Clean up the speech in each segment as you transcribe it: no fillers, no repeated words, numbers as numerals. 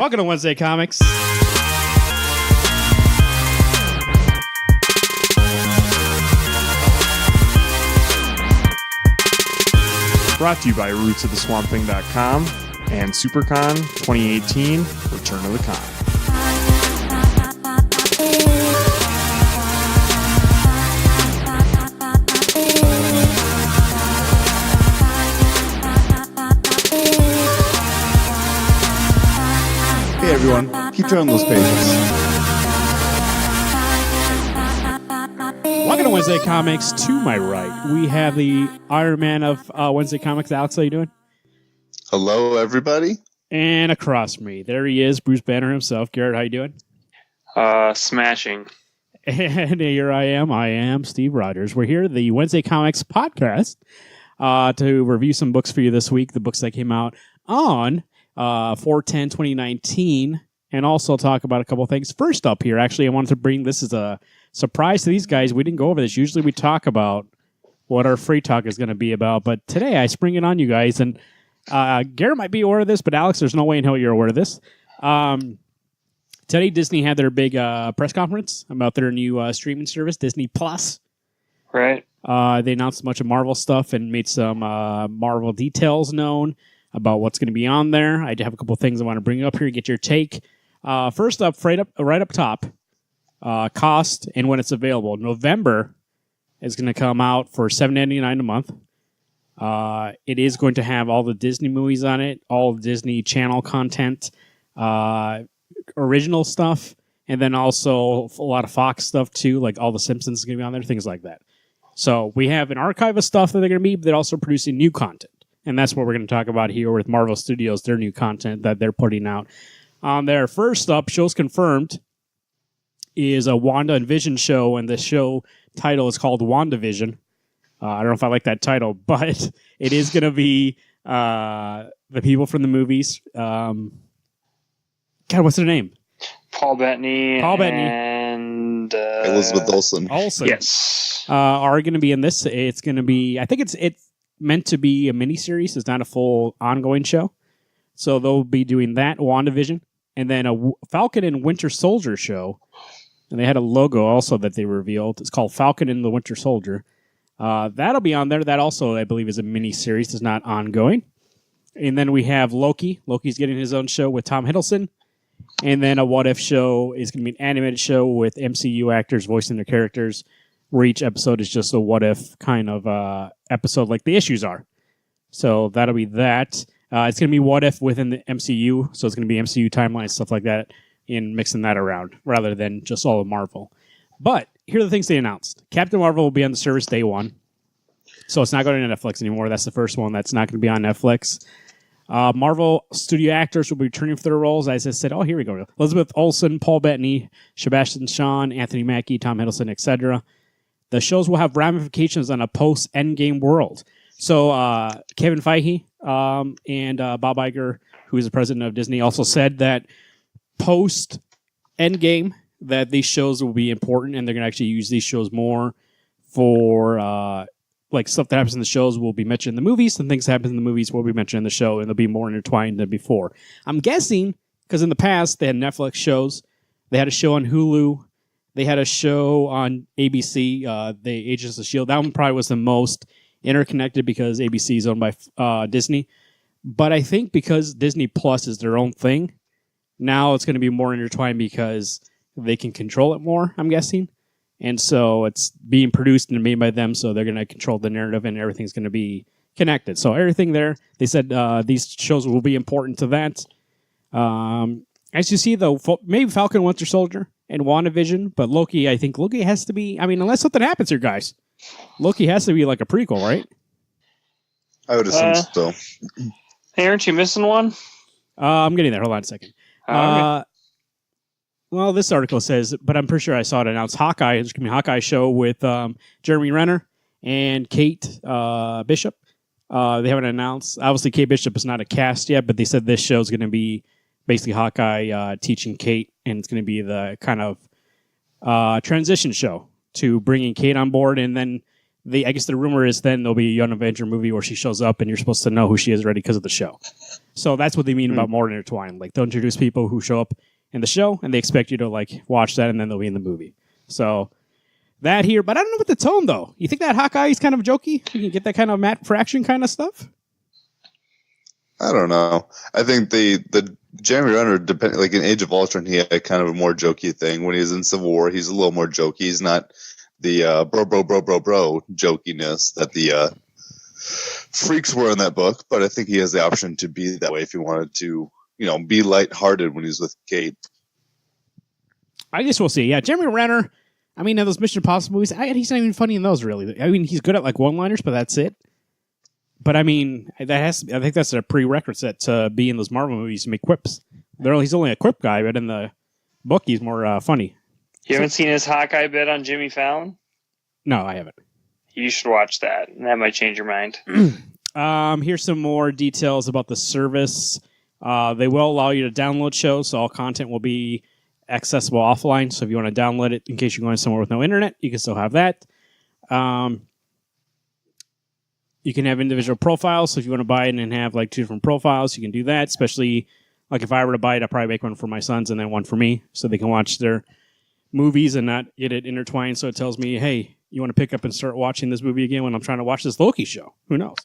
Welcome to Wednesday Comics. Brought to you by rootsoftheswampthing.com and SuperCon 2018 Return of the Con. Hey everyone, keep turning those pages. Welcome to Wednesday Comics. To my right, we have the Iron Man of Wednesday Comics. Alex, how you doing? Hello everybody. And across from me, there he is, Bruce Banner himself. Garrett, how you doing? Smashing. And here I am Steve Rogers. We're here, the Wednesday Comics podcast, to review some books for you this week, the books that came out on 4/10/2019, and also talk about a couple of things. First up here, actually, I wanted to bring, this is a surprise to these guys. We didn't go over this. Usually we talk about what our free talk is going to be about, but today I spring it on you guys, and Garrett might be aware of this, but Alex, there's no way in hell you're aware of this. Today, Disney had their big press conference about their new streaming service, Disney Plus. Right. They announced a bunch of Marvel stuff and made some Marvel details known about what's going to be on there. I have a couple of things I want to bring up here, get your take. First up, right up top, cost and when it's available. November is going to come out for $7.99 a month. It is going to have all the Disney movies on it, all Disney Channel content, original stuff, and then also a lot of Fox stuff too, like all the Simpsons is going to be on there, things like that. So we have an archive of stuff that they're going to be, but they're also producing new content. And that's what we're going to talk about here with Marvel Studios, their new content that they're putting out on there. First up, shows confirmed, is a Wanda and Vision show, and the show title is called WandaVision. I don't know if I like that title, but it is going to be the people from the movies. God, what's their name? Paul Bettany. And Elizabeth Olsen. Yes. Are going to be in this. It's going to be, I think it's meant to be a miniseries. It's not a full ongoing show. So they'll be doing that, WandaVision, and then a Falcon and Winter Soldier show. And they had a logo also that they revealed. It's called Falcon and the Winter Soldier. That'll be on there. That also, I believe, is a miniseries. It's not ongoing. And then we have Loki. Loki's getting his own show with Tom Hiddleston. And then a What If show is going to be an animated show with MCU actors voicing their characters, where each episode is just a what if kind of episode like the issues are. So that'll be that. It's going to be what if within the MCU, so it's going to be MCU timeline, stuff like that, and mixing that around rather than just all of Marvel. But here are the things they announced. Captain Marvel will be on the service day one, so it's not going to Netflix anymore. That's the first one that's not going to be on Netflix. Marvel studio actors will be returning for their roles. As I said, here we go. Elizabeth Olsen, Paul Bettany, Sebastian Shaw, Anthony Mackie, Tom Hiddleston, etc. The shows will have ramifications on a post-Endgame world. So Kevin Feige and Bob Iger, who is the president of Disney, also said that post-Endgame that these shows will be important, and they're going to actually use these shows more for like stuff that happens in the shows will be mentioned in the movies, and things that happen in the movies will be mentioned in the show, and they'll be more intertwined than before. I'm guessing because in the past they had Netflix shows, they had a show on Hulu. They had a show on ABC, the Agents of S.H.I.E.L.D. That one probably was the most interconnected because ABC is owned by Disney. But I think because Disney Plus is their own thing, now it's going to be more intertwined because they can control it more, I'm guessing. And so it's being produced and made by them, so they're going to control the narrative and everything's going to be connected. So everything there, they said these shows will be important to that. As you see, though, maybe Falcon Winter Soldier and WandaVision, but Loki, I think Loki has to be, I mean, unless something happens here, guys, Loki has to be like a prequel, right? I would assume so. Hey, aren't you missing one? I'm getting there. Hold on a second. Okay. Well, this article says, but I'm pretty sure I saw it announced, Hawkeye. There's going to be a Hawkeye show with Jeremy Renner and Kate Bishop. They haven't announced. Obviously, Kate Bishop is not a cast yet, but they said this show is going to be basically Hawkeye teaching Kate, and it's going to be the kind of transition show to bringing Kate on board. And then I guess the rumor is then there'll be a Young Avenger movie where she shows up and you're supposed to know who she is already because of the show. So that's what they mean about more intertwined. Like they'll introduce people who show up in the show, and they expect you to like watch that, and then they'll be in the movie. So that here, but I don't know what the tone though. You think that Hawkeye is kind of jokey? You can get that kind of Matt Fraction kind of stuff. I don't know. I think the Jeremy Renner, like in Age of Ultron, he had kind of a more jokey thing. When he's in Civil War, he's a little more jokey. He's not the bro jokiness that the freaks were in that book. But I think he has the option to be that way if he wanted to, be lighthearted when he's with Kate. I guess we'll see. Yeah, Jeremy Renner. I mean, in those Mission Impossible movies, he's not even funny in those, really. I mean, he's good at like one-liners, but that's it. But I mean, I think that's a prerequisite to be in those Marvel movies to make quips. He's only a quip guy, but in the book, he's more funny. You haven't seen his Hawkeye bit on Jimmy Fallon? No, I haven't. You should watch that. That might change your mind. Here's some more details about the service. They will allow you to download shows, so all content will be accessible offline. So if you want to download it in case you're going somewhere with no internet, you can still have that. You can have individual profiles. So if you want to buy it and have like 2 different profiles, you can do that. Especially like if I were to buy it, I'd probably make one for my sons and then one for me, so they can watch their movies and not get it intertwined. So it tells me, hey, you want to pick up and start watching this movie again when I'm trying to watch this Loki show? Who knows?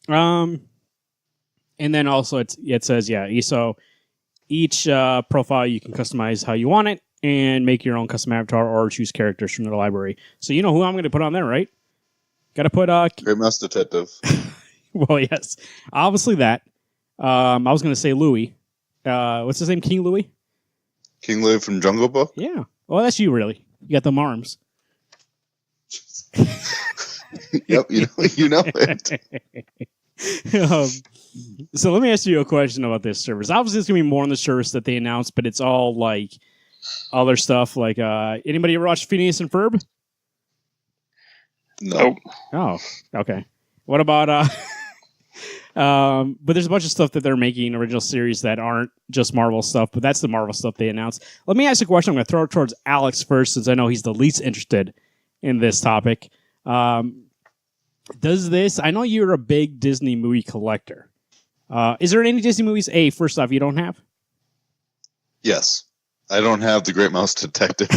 And then also it says, so each profile you can customize how you want it and make your own custom avatar or choose characters from the library. So you know who I'm going to put on there, right? Got to put Great Mouse Detective. Well, yes, obviously that. I was going to say Louis. What's his name? King Louis. King Louis from Jungle Book. Yeah. Well, that's you, really. You got them arms. Yep, you know it. So let me ask you a question about this service. Obviously, it's going to be more on the service that they announced, but it's all like other stuff. Like, anybody ever watch Phineas and Ferb? No. Oh, okay. What about but there's a bunch of stuff that they're making original series that aren't just Marvel stuff, but that's the Marvel stuff they announced. Let me ask you a question. I'm going to throw it towards Alex first, since I know he's the least interested in this topic. Does this? I know you're a big Disney movie collector. Is there any Disney movies? First off, you don't have? Yes, I don't have the Great Mouse Detective.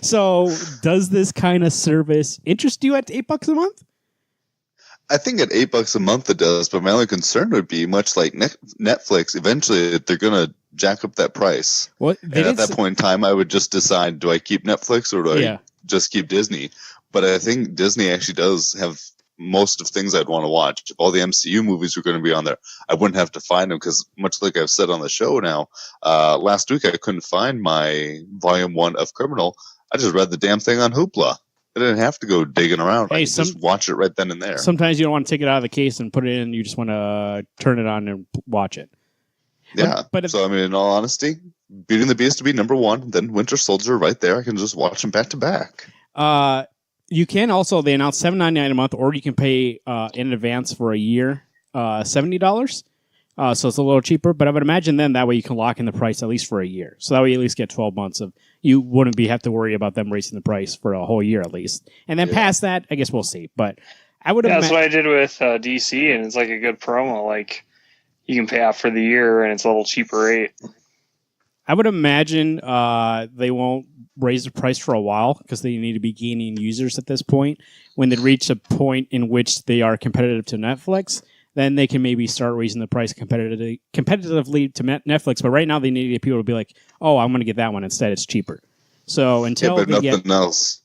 So, does this kind of service interest you at $8 a month? I think at $8 a month it does, but my only concern would be, much like Netflix, eventually they're going to jack up that price. And at that point in time, I would just decide, do I keep Netflix or do I just keep Disney? But I think Disney actually does have most of things I'd want to watch. If all the MCU movies were going to be on there, I wouldn't have to find them, because much like I've said on the show now, last week I couldn't find my Volume 1 of Criminal. I just read the damn thing on Hoopla. I didn't have to go digging around. I just watch it right then and there. Sometimes you don't want to take it out of the case and put it in. You just want to turn it on and watch it. Yeah. So, I mean, in all honesty, Beauty and the Beast to be number 1, then Winter Soldier right there. I can just watch them back to back. You can also, they announced $7.99 a month, or you can pay in advance for a year, $70. So it's a little cheaper, but I would imagine then that way you can lock in the price at least for a year. So that way you at least get 12 months of, you wouldn't have to worry about them raising the price for a whole year at least. And then past that, I guess we'll see. But I would that's what I did with DC, and it's like a good promo. Like, you can pay off for the year and it's a little cheaper rate. I would imagine they won't raise the price for a while, because they need to be gaining users at this point. When they reach a point in which they are competitive to Netflix, then they can maybe start raising the price competitively to Netflix. But right now, they need to get people to be like, oh, I'm going to get that one instead. It's cheaper. So until but nothing else.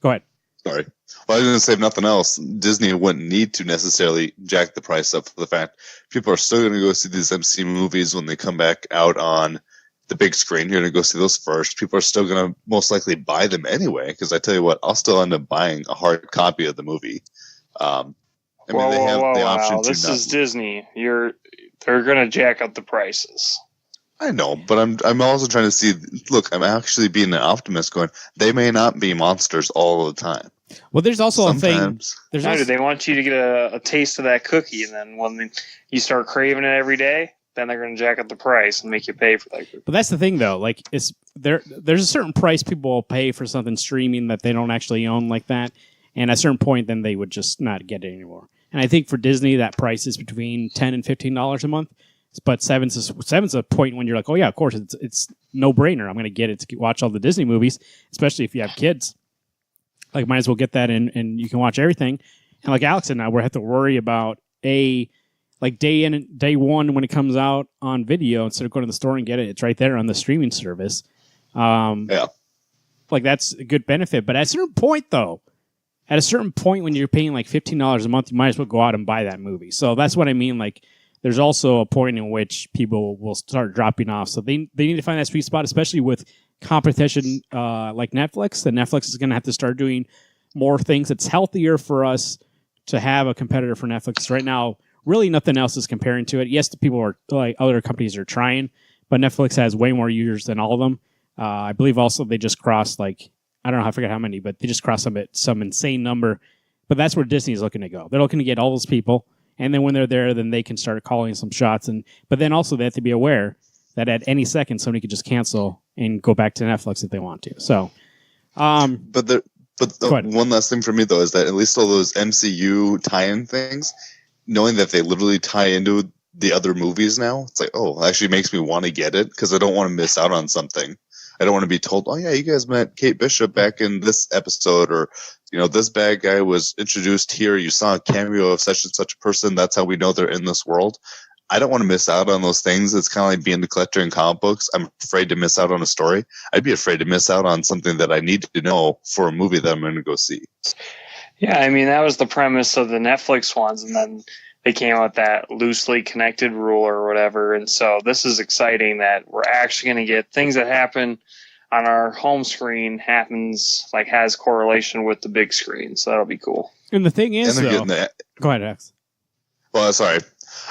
Go ahead. Sorry. Well, I was going to say, if nothing else, Disney wouldn't need to necessarily jack the price up for the fact people are still going to go see these MC movies when they come back out on the big screen. You're going to go see those first. People are still going to most likely buy them anyway, because I tell you what, I'll still end up buying a hard copy of the movie. They have the option to. This is Disney. They're going to jack up the prices. I know, but I'm also trying to see. Look, I'm actually being an optimist. Going, they may not be monsters all the time. Well, there's also sometimes a thing. They want you to get a taste of that cookie, and then when you start craving it every day, then they're going to jack up the price and make you pay for that cookie. But that's the thing, though. Like, there's a certain price people will pay for something streaming that they don't actually own like that. And at a certain point, then they would just not get it anymore. And I think for Disney, that price is between $10 and $15 a month. But seven's a point when you're like, oh yeah, of course, it's no brainer. I'm going to get it to watch all the Disney movies, especially if you have kids. Like, might as well get that in, and you can watch everything. And like Alex said, now we have to worry about day one when it comes out on video instead of going to the store and get it. It's right there on the streaming service. Yeah, like that's a good benefit. But at a certain point, though, when you're paying like $15 a month, you might as well go out and buy that movie. So that's what I mean. Like, there's also a point in which people will start dropping off. So they need to find that sweet spot, especially with competition like Netflix. That Netflix is going to have to start doing more things. It's healthier for us to have a competitor for Netflix. Right now, really nothing else is comparing to it. Yes, the people are like other companies are trying, but Netflix has way more users than all of them. I believe also they just crossed like, I don't know, I forget how many, but they just crossed some insane number. But that's where Disney is looking to go. They're looking to get all those people. And then when they're there, then they can start calling some shots. But then also they have to be aware that at any second somebody could just cancel and go back to Netflix if they want to. So, but one last thing for me though is that at least all those MCU tie-in things, knowing that they literally tie into the other movies now, it's like, oh, it actually makes me want to get it because I don't want to miss out on something. I don't want to be told, oh yeah, you guys met Kate Bishop back in this episode, or this bad guy was introduced here. You saw a cameo of such and such a person. That's how we know they're in this world. I don't want to miss out on those things. It's kind of like being the collector in comic books. I'm afraid to miss out on a story. I'd be afraid to miss out on something that I need to know for a movie that I'm going to go see. Yeah, I mean, that was the premise of the Netflix ones, and then they came out with that loosely connected rule or whatever. And so this is exciting that we're actually going to get things that happen on our home screen has correlation with the big screen. So that'll be cool. And the thing is, go ahead, Alex. Well, sorry.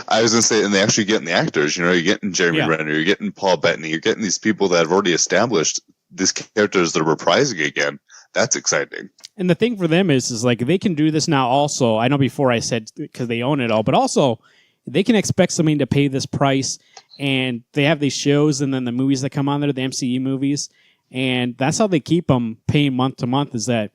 I was going to say, and they actually getting the actors. You're getting Jeremy Renner, you're getting Paul Bettany, you're getting these people that have already established these characters that are reprising again. That's exciting. And the thing for them is like they can do this now also. I know before I said because they own it all, but also they can expect somebody to pay this price, and they have these shows and then the movies that come on there, the MCU movies, and that's how they keep them paying month to month is that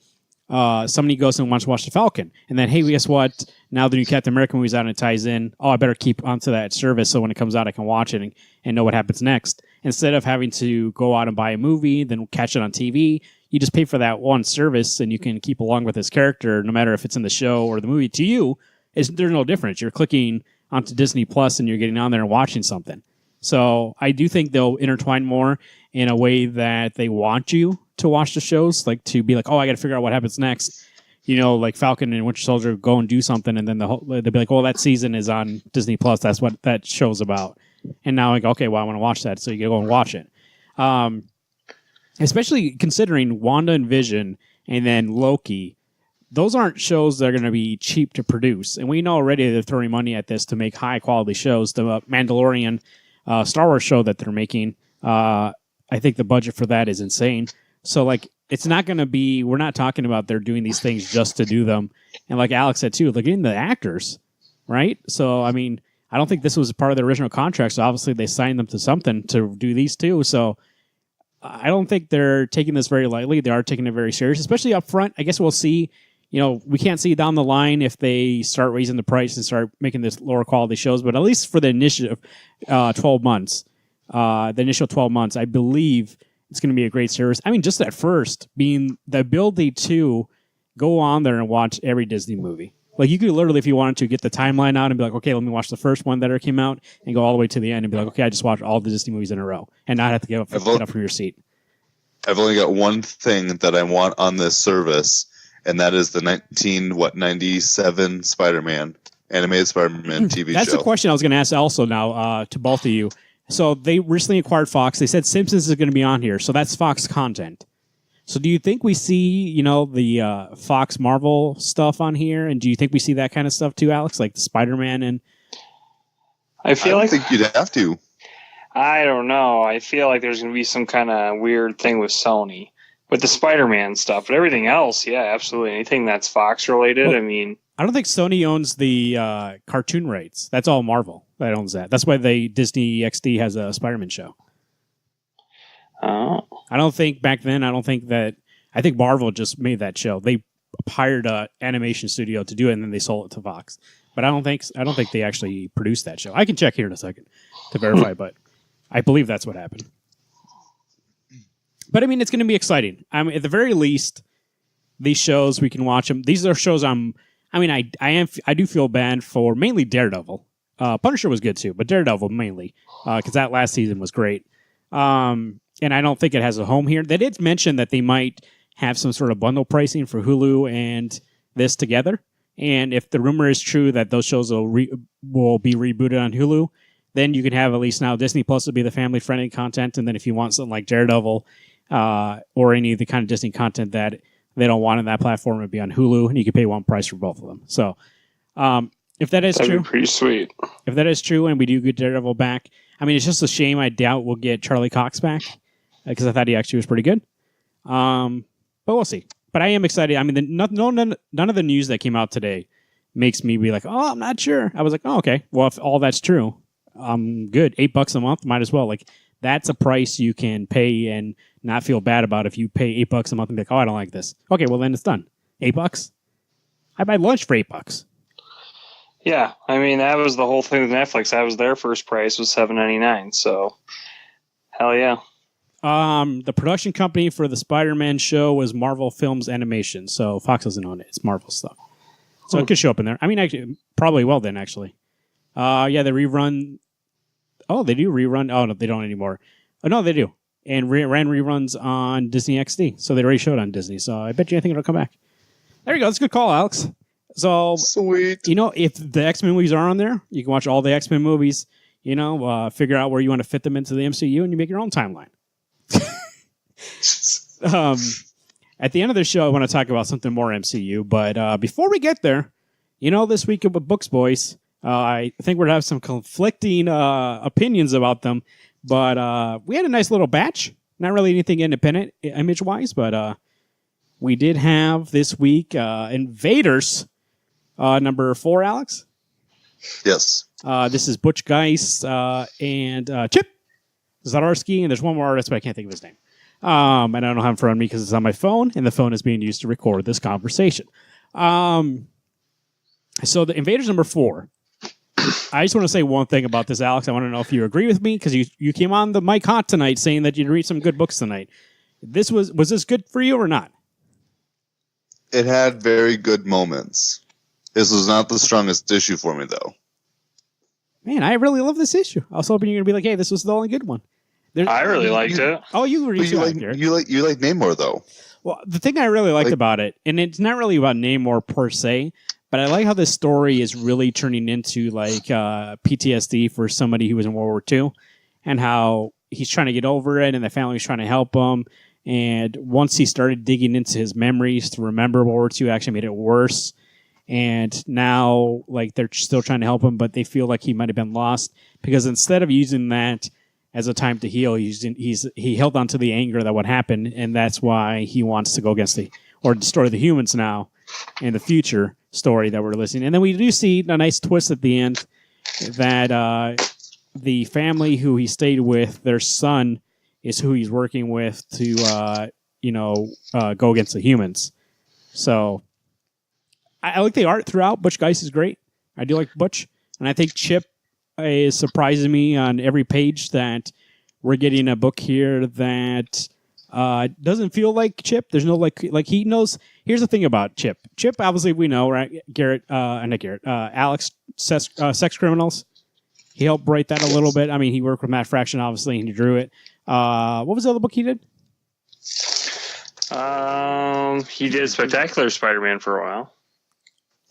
somebody goes and wants to watch The Falcon, and then, hey, guess what? Now the new Captain America movie's out and it ties in. Oh, I better keep onto that service so when it comes out I can watch it and know what happens next. Instead of having to go out and buy a movie, then catch it on TV, you just pay for that one service and you can keep along with this character no matter if it's in the show or the movie. To you, there's no difference. You're clicking onto Disney Plus and you're getting on there and watching something. So I do think they'll intertwine more in a way that they want you to watch the shows, like to be like, oh, I got to figure out what happens next. Like Falcon and Winter Soldier go and do something, and then they'll be like, oh, that season is on Disney Plus. That's what that show's about. And now I go, okay, well, I want to watch that, so you can go and watch it. Especially considering Wanda and Vision and then Loki, those aren't shows that are going to be cheap to produce. And we know already they're throwing money at this to make high-quality shows. The Mandalorian Star Wars show that they're making, I think the budget for that is insane. So, like, it's not going to be, we're not talking about they're doing these things just to do them. And like Alex said, too, look at the actors, right? So, I mean, I don't think this was part of the original contract. So, obviously, they signed them to something to do these, too. So, I don't think they're taking this very lightly. They are taking it very serious, especially up front. I guess we'll see. We can't see down the line if they start raising the price and start making this lower quality shows. But at least for the initial 12 months, I believe it's going to be a great service. I mean, just at first, being the ability to go on there and watch every Disney movie. Like, you could literally, if you wanted to, get the timeline out and be like, okay, let me watch the first one that came out and go all the way to the end and be like, okay, I just watched all the Disney movies in a row and not have to get up from your seat. I've only got one thing that I want on this service, and that is the 1997 Spider-Man, animated Spider-Man TV show. That's the question I was going to ask also now to both of you. So they recently acquired Fox. They said Simpsons is going to be on here, so that's Fox content. So do you think we see, the Fox Marvel stuff on here, and do you think we see that kind of stuff too, Alex, like the Spider-Man and? I think you'd have to. I don't know. I feel like there's going to be some kind of weird thing with Sony with the Spider-Man stuff, but everything else, yeah, absolutely. Anything that's Fox related, well, I don't think Sony owns the cartoon rights. That's all Marvel that owns that. That's why Disney XD has a Spider-Man show. Oh. I think Marvel just made that show. They hired an animation studio to do it, and then they sold it to Fox. but I don't think they actually produced that show. I can check here in a second to verify, but I believe that's what happened. But I mean, it's going to be exciting. I mean, at the very least, these shows we can watch them. These are shows I do feel bad for, mainly Daredevil. Punisher was good too, but Daredevil mainly because that last season was great. And I don't think it has a home here. They did mention that they might have some sort of bundle pricing for Hulu and this together. And if the rumor is true that those shows will be rebooted on Hulu, then you can have at least now Disney Plus will be the family-friendly content. And then if you want something like Daredevil or any of the kind of Disney content that they don't want on that platform, it'd be on Hulu, and you can pay one price for both of them. So if that is That'd true, be pretty sweet. If that is true and we do get Daredevil back, I mean, it's just a shame. I doubt we'll get Charlie Cox back because I thought he actually was pretty good. But we'll see. But I am excited. I mean, none of the news that came out today makes me be like, oh, I'm not sure. I was like, oh, okay. Well, if all that's true, I'm good. $8 a month, might as well. Like, that's a price you can pay and not feel bad about if you pay $8 a month and be like, oh, I don't like this. Okay, well, then it's done. $8? I buy lunch for $8. Yeah, I mean, that was the whole thing with Netflix. That was their first price was $7.99. So, hell yeah. The production company for the Spider-Man show was Marvel Films Animation, so Fox doesn't own it. It's Marvel stuff. So it could show up in there. I mean, actually, probably will then, actually. Yeah, they rerun... Oh, they do rerun... Oh, no, they don't anymore. Oh, no, they do. And ran reruns on Disney XD, so they already showed on Disney, so I bet you I think it'll come back. There you go. That's a good call, Alex. So, sweet. You know, if the X-Men movies are on there, you can watch all the X-Men movies, you know, figure out where you want to fit them into the MCU, and you make your own timeline. At the end of the show, I want to talk about something more MCU, but before we get there, you know, this week of Books Boys, I think we're going to have some conflicting opinions about them, but we had a nice little batch. Not really anything independent image-wise, but we did have this week Invaders number 4, Alex? Yes. This is Butch Geist and Chip Zdarsky, and there's one more artist, but I can't think of his name. And I don't have it in front of me because it's on my phone, and the phone is being used to record this conversation. So the Invaders number 4. I just want to say one thing about this, Alex. I want to know if you agree with me, because you came on the mic hot tonight saying that you'd read some good books tonight. Was this good for you or not? It had very good moments. This was not the strongest issue for me, though. Man, I really love this issue. I was hoping you were going to be like, hey, this was the only good one. I really liked it. Oh, you like Namor, though. Well, the thing I really liked about it, and it's not really about Namor per se, but I like how this story is really turning into like PTSD for somebody who was in World War II, and how he's trying to get over it, and the family's trying to help him. And once he started digging into his memories to remember World War II, actually made it worse. And now, like, they're still trying to help him, but they feel like he might have been lost, because instead of using that as a time to heal, he held on to the anger that would happen, and that's why he wants to go against or destroy the humans now in the future story that we're listening. And then we do see a nice twist at the end that the family who he stayed with, their son is who he's working with to go against the humans. So I like the art throughout. Butch Geist is great. I do like Butch, and I think Chip is surprising me on every page that we're getting a book here that doesn't feel like Chip. There's no like he knows. Here's the thing about Chip. Chip, obviously, we know, right? Alex, Sex Criminals. He helped write that a little bit. I mean, he worked with Matt Fraction, obviously, and he drew it. What was the other book he did? He did Spectacular Spider-Man for a while.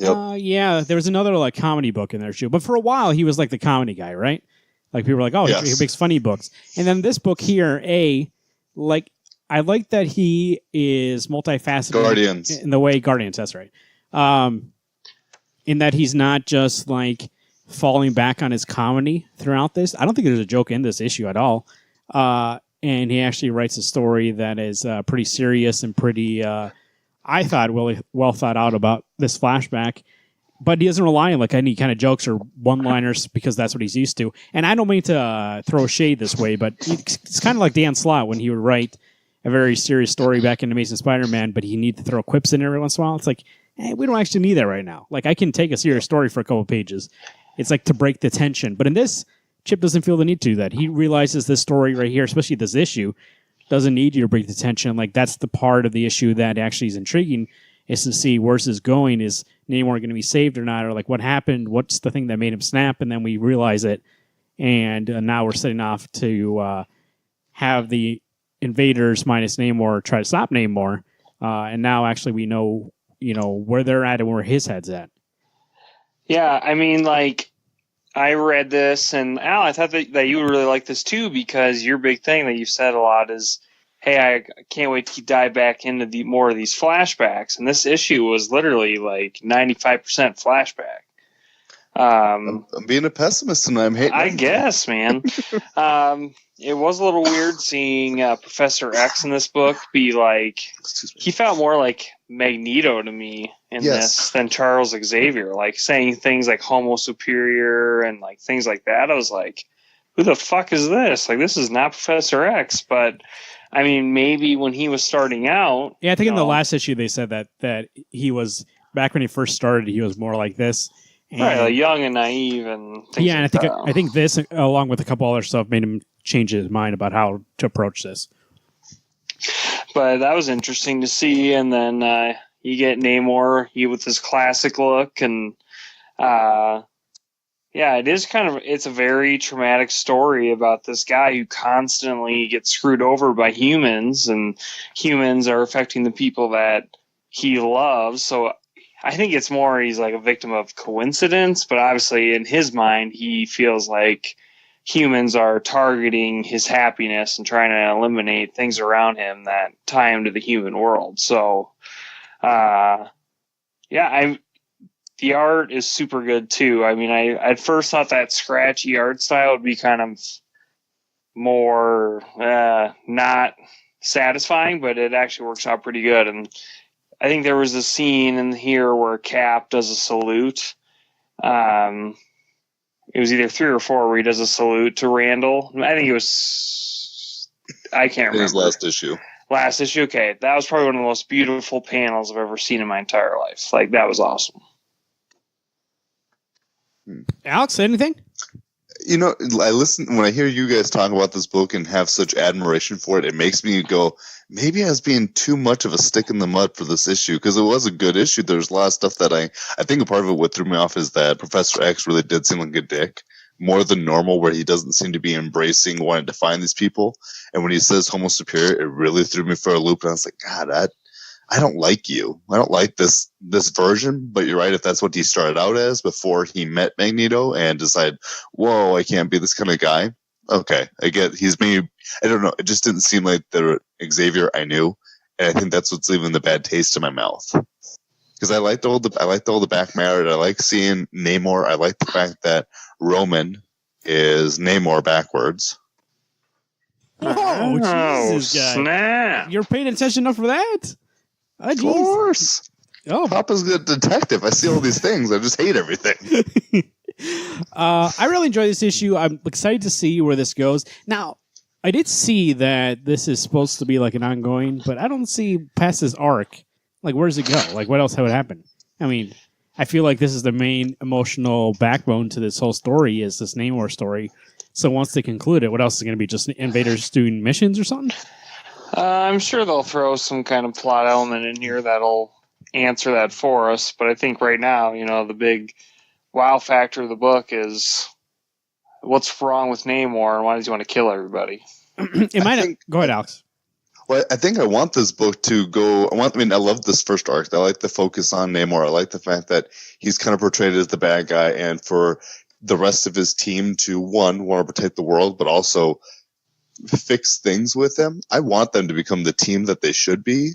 Yep. Yeah, there was another like comedy book in there too. But for a while, he was like the comedy guy, right? Like people were like, oh, yes. He makes funny books. And then this book here, I like that he is multifaceted. Guardians. In the way Guardians, that's right. In that he's not just like falling back on his comedy throughout this. I don't think there's a joke in this issue at all. And he actually writes a story that is pretty serious and pretty, I thought, well thought out about this flashback. But he doesn't rely on like any kind of jokes or one-liners because that's what he's used to. And I don't mean to throw shade this way, but it's kind of like Dan Slott when he would write a very serious story back in Amazing Spider-Man, but he needed to throw quips in every once in a while. It's like, we don't actually need that right now. Like, I can take a serious story for a couple of pages. It's like to break the tension. But in this, Chip doesn't feel the need to do that. He realizes this story right here, especially this issue, doesn't need you to break the tension. Like, that's the part of the issue that actually is intriguing, is to see where's this going. Is Namor going to be saved or not? Or, like, what happened? What's the thing that made him snap? And then we realize it. And now we're setting off to have the invaders minus Namor try to stop Namor. And now actually we know, where they're at and where his head's at. Yeah, I mean, like, I read this, and Al, I thought that you would really like this too, because your big thing that you've said a lot is, hey, I can't wait to dive back into more of these flashbacks. And this issue was literally like 95% flashback. I'm being a pessimist and I'm hating. I guess, man. It was a little weird seeing Professor X in this book be like, he felt more like Magneto to me in this than Charles Xavier, like saying things like Homo Superior and like things like that. I was like, who the fuck is this? Like, this is not Professor X. But I mean, maybe when he was starting out. Yeah, I think in the last issue they said that he was, back when he first started, he was more like this. And, right, like young and naive and things yeah, and like I think this, along with a couple other stuff, made him change his mind about how to approach this. But that was interesting to see. And then you get Namor, with his classic look, and it is it's a very traumatic story about this guy who constantly gets screwed over by humans, and humans are affecting the people that he loves. So I think it's more he's like a victim of coincidence, but obviously in his mind, he feels like humans are targeting his happiness and trying to eliminate things around him that tie him to the human world. So, the art is super good too. I mean, I at first thought that scratchy art style would be kind of more not satisfying, but it actually works out pretty good. And I think there was a scene in here where Cap does a salute. It was either 3 or 4 where he does a salute to Randall. I think it was, I can't remember. His last issue. Last issue, okay. That was probably one of the most beautiful panels I've ever seen in my entire life. Like, that was awesome. Alex, anything? When I hear you guys talk about this book and have such admiration for it, it makes me go, maybe I was being too much of a stick in the mud for this issue, because it was a good issue. There's a lot of stuff that I think a part of it, what threw me off is that Professor X really did seem like a dick, more than normal, where he doesn't seem to be embracing wanting to find these people. And when he says Homo Superior, it really threw me for a loop. And I was like, God, I don't like you. I don't like this version, but you're right. If that's what he started out as before he met Magneto and decided, whoa, I can't be this kind of guy. Okay, I get he's maybe, I don't know. It just didn't seem like the Xavier I knew. And I think that's what's leaving the bad taste in my mouth. Because I liked all the back matter. I like seeing Namor. I like the fact that Roman is Namor backwards. Whoa, Jesus, guy. Snap. You're paying attention enough for that? Oh, of course. Oh, Papa's a good detective. I see all these things. I just hate everything. I really enjoy this issue. I'm excited to see where this goes. Now, I did see that this is supposed to be like an ongoing, but I don't see past this arc. Like, where does it go? Like, what else would happen? I mean, I feel like this is the main emotional backbone to this whole story, is this Namor story. So once they conclude it, what else is going to be? Just invaders doing missions or something? I'm sure they'll throw some kind of plot element in here that'll answer that for us. But I think right now, the big wow factor of the book is what's wrong with Namor and why does he want to kill everybody? Go ahead, Alex. Well, I think I want this book to go. I love this first arc. I like the focus on Namor. I like the fact that he's kind of portrayed as the bad guy, and for the rest of his team to, one, want to protect the world, but also fix things with them. I want them to become the team that they should be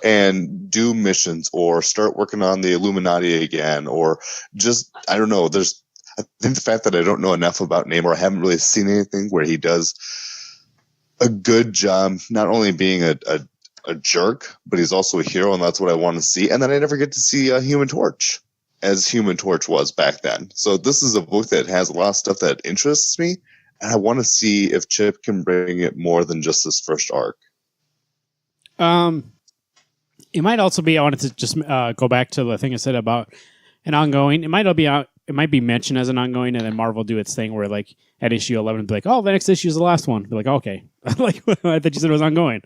and do missions or start working on the Illuminati again, or just, I don't know. I think the fact that I don't know enough about Namor, I haven't really seen anything where he does a good job, not only being a jerk, but he's also a hero, and that's what I want to see. And then I never get to see Human Torch as Human Torch was back then. So this is a book that has a lot of stuff that interests me, and I want to see if Chip can bring it more than just this first arc. It might also be. I wanted to just go back to the thing I said about an ongoing. It might be mentioned as an ongoing, and then Marvel do its thing where like at issue 11, be like, "Oh, the next issue is the last one." Be like, oh, "Okay," like I thought you said it was ongoing.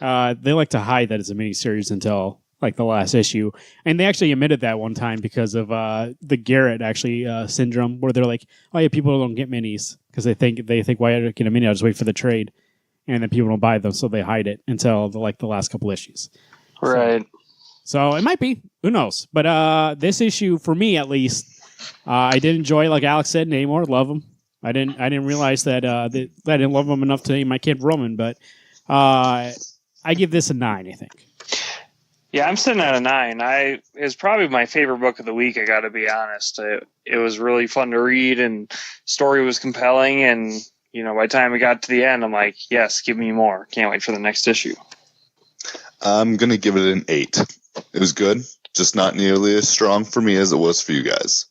They like to hide that it's a miniseries until like the last issue, and they actually admitted that one time because of the Garrett syndrome, where they're like, "Oh yeah, people don't get minis because they think why I get a mini? I'll just wait for the trade," and then people don't buy them, so they hide it until the last couple issues. Right. So it might be. Who knows? But this issue, for me at least, I did enjoy. Like Alex said, Namor, love him. I didn't realize that I didn't love him enough to name my kid Roman. But I give this a 9. I think. Yeah, I'm sitting at a 9. It's probably my favorite book of the week. I got to be honest. It was really fun to read, and story was compelling. And by the time we got to the end, I'm like, yes, give me more. Can't wait for the next issue. I'm going to give it an 8. It was good, just not nearly as strong for me as it was for you guys.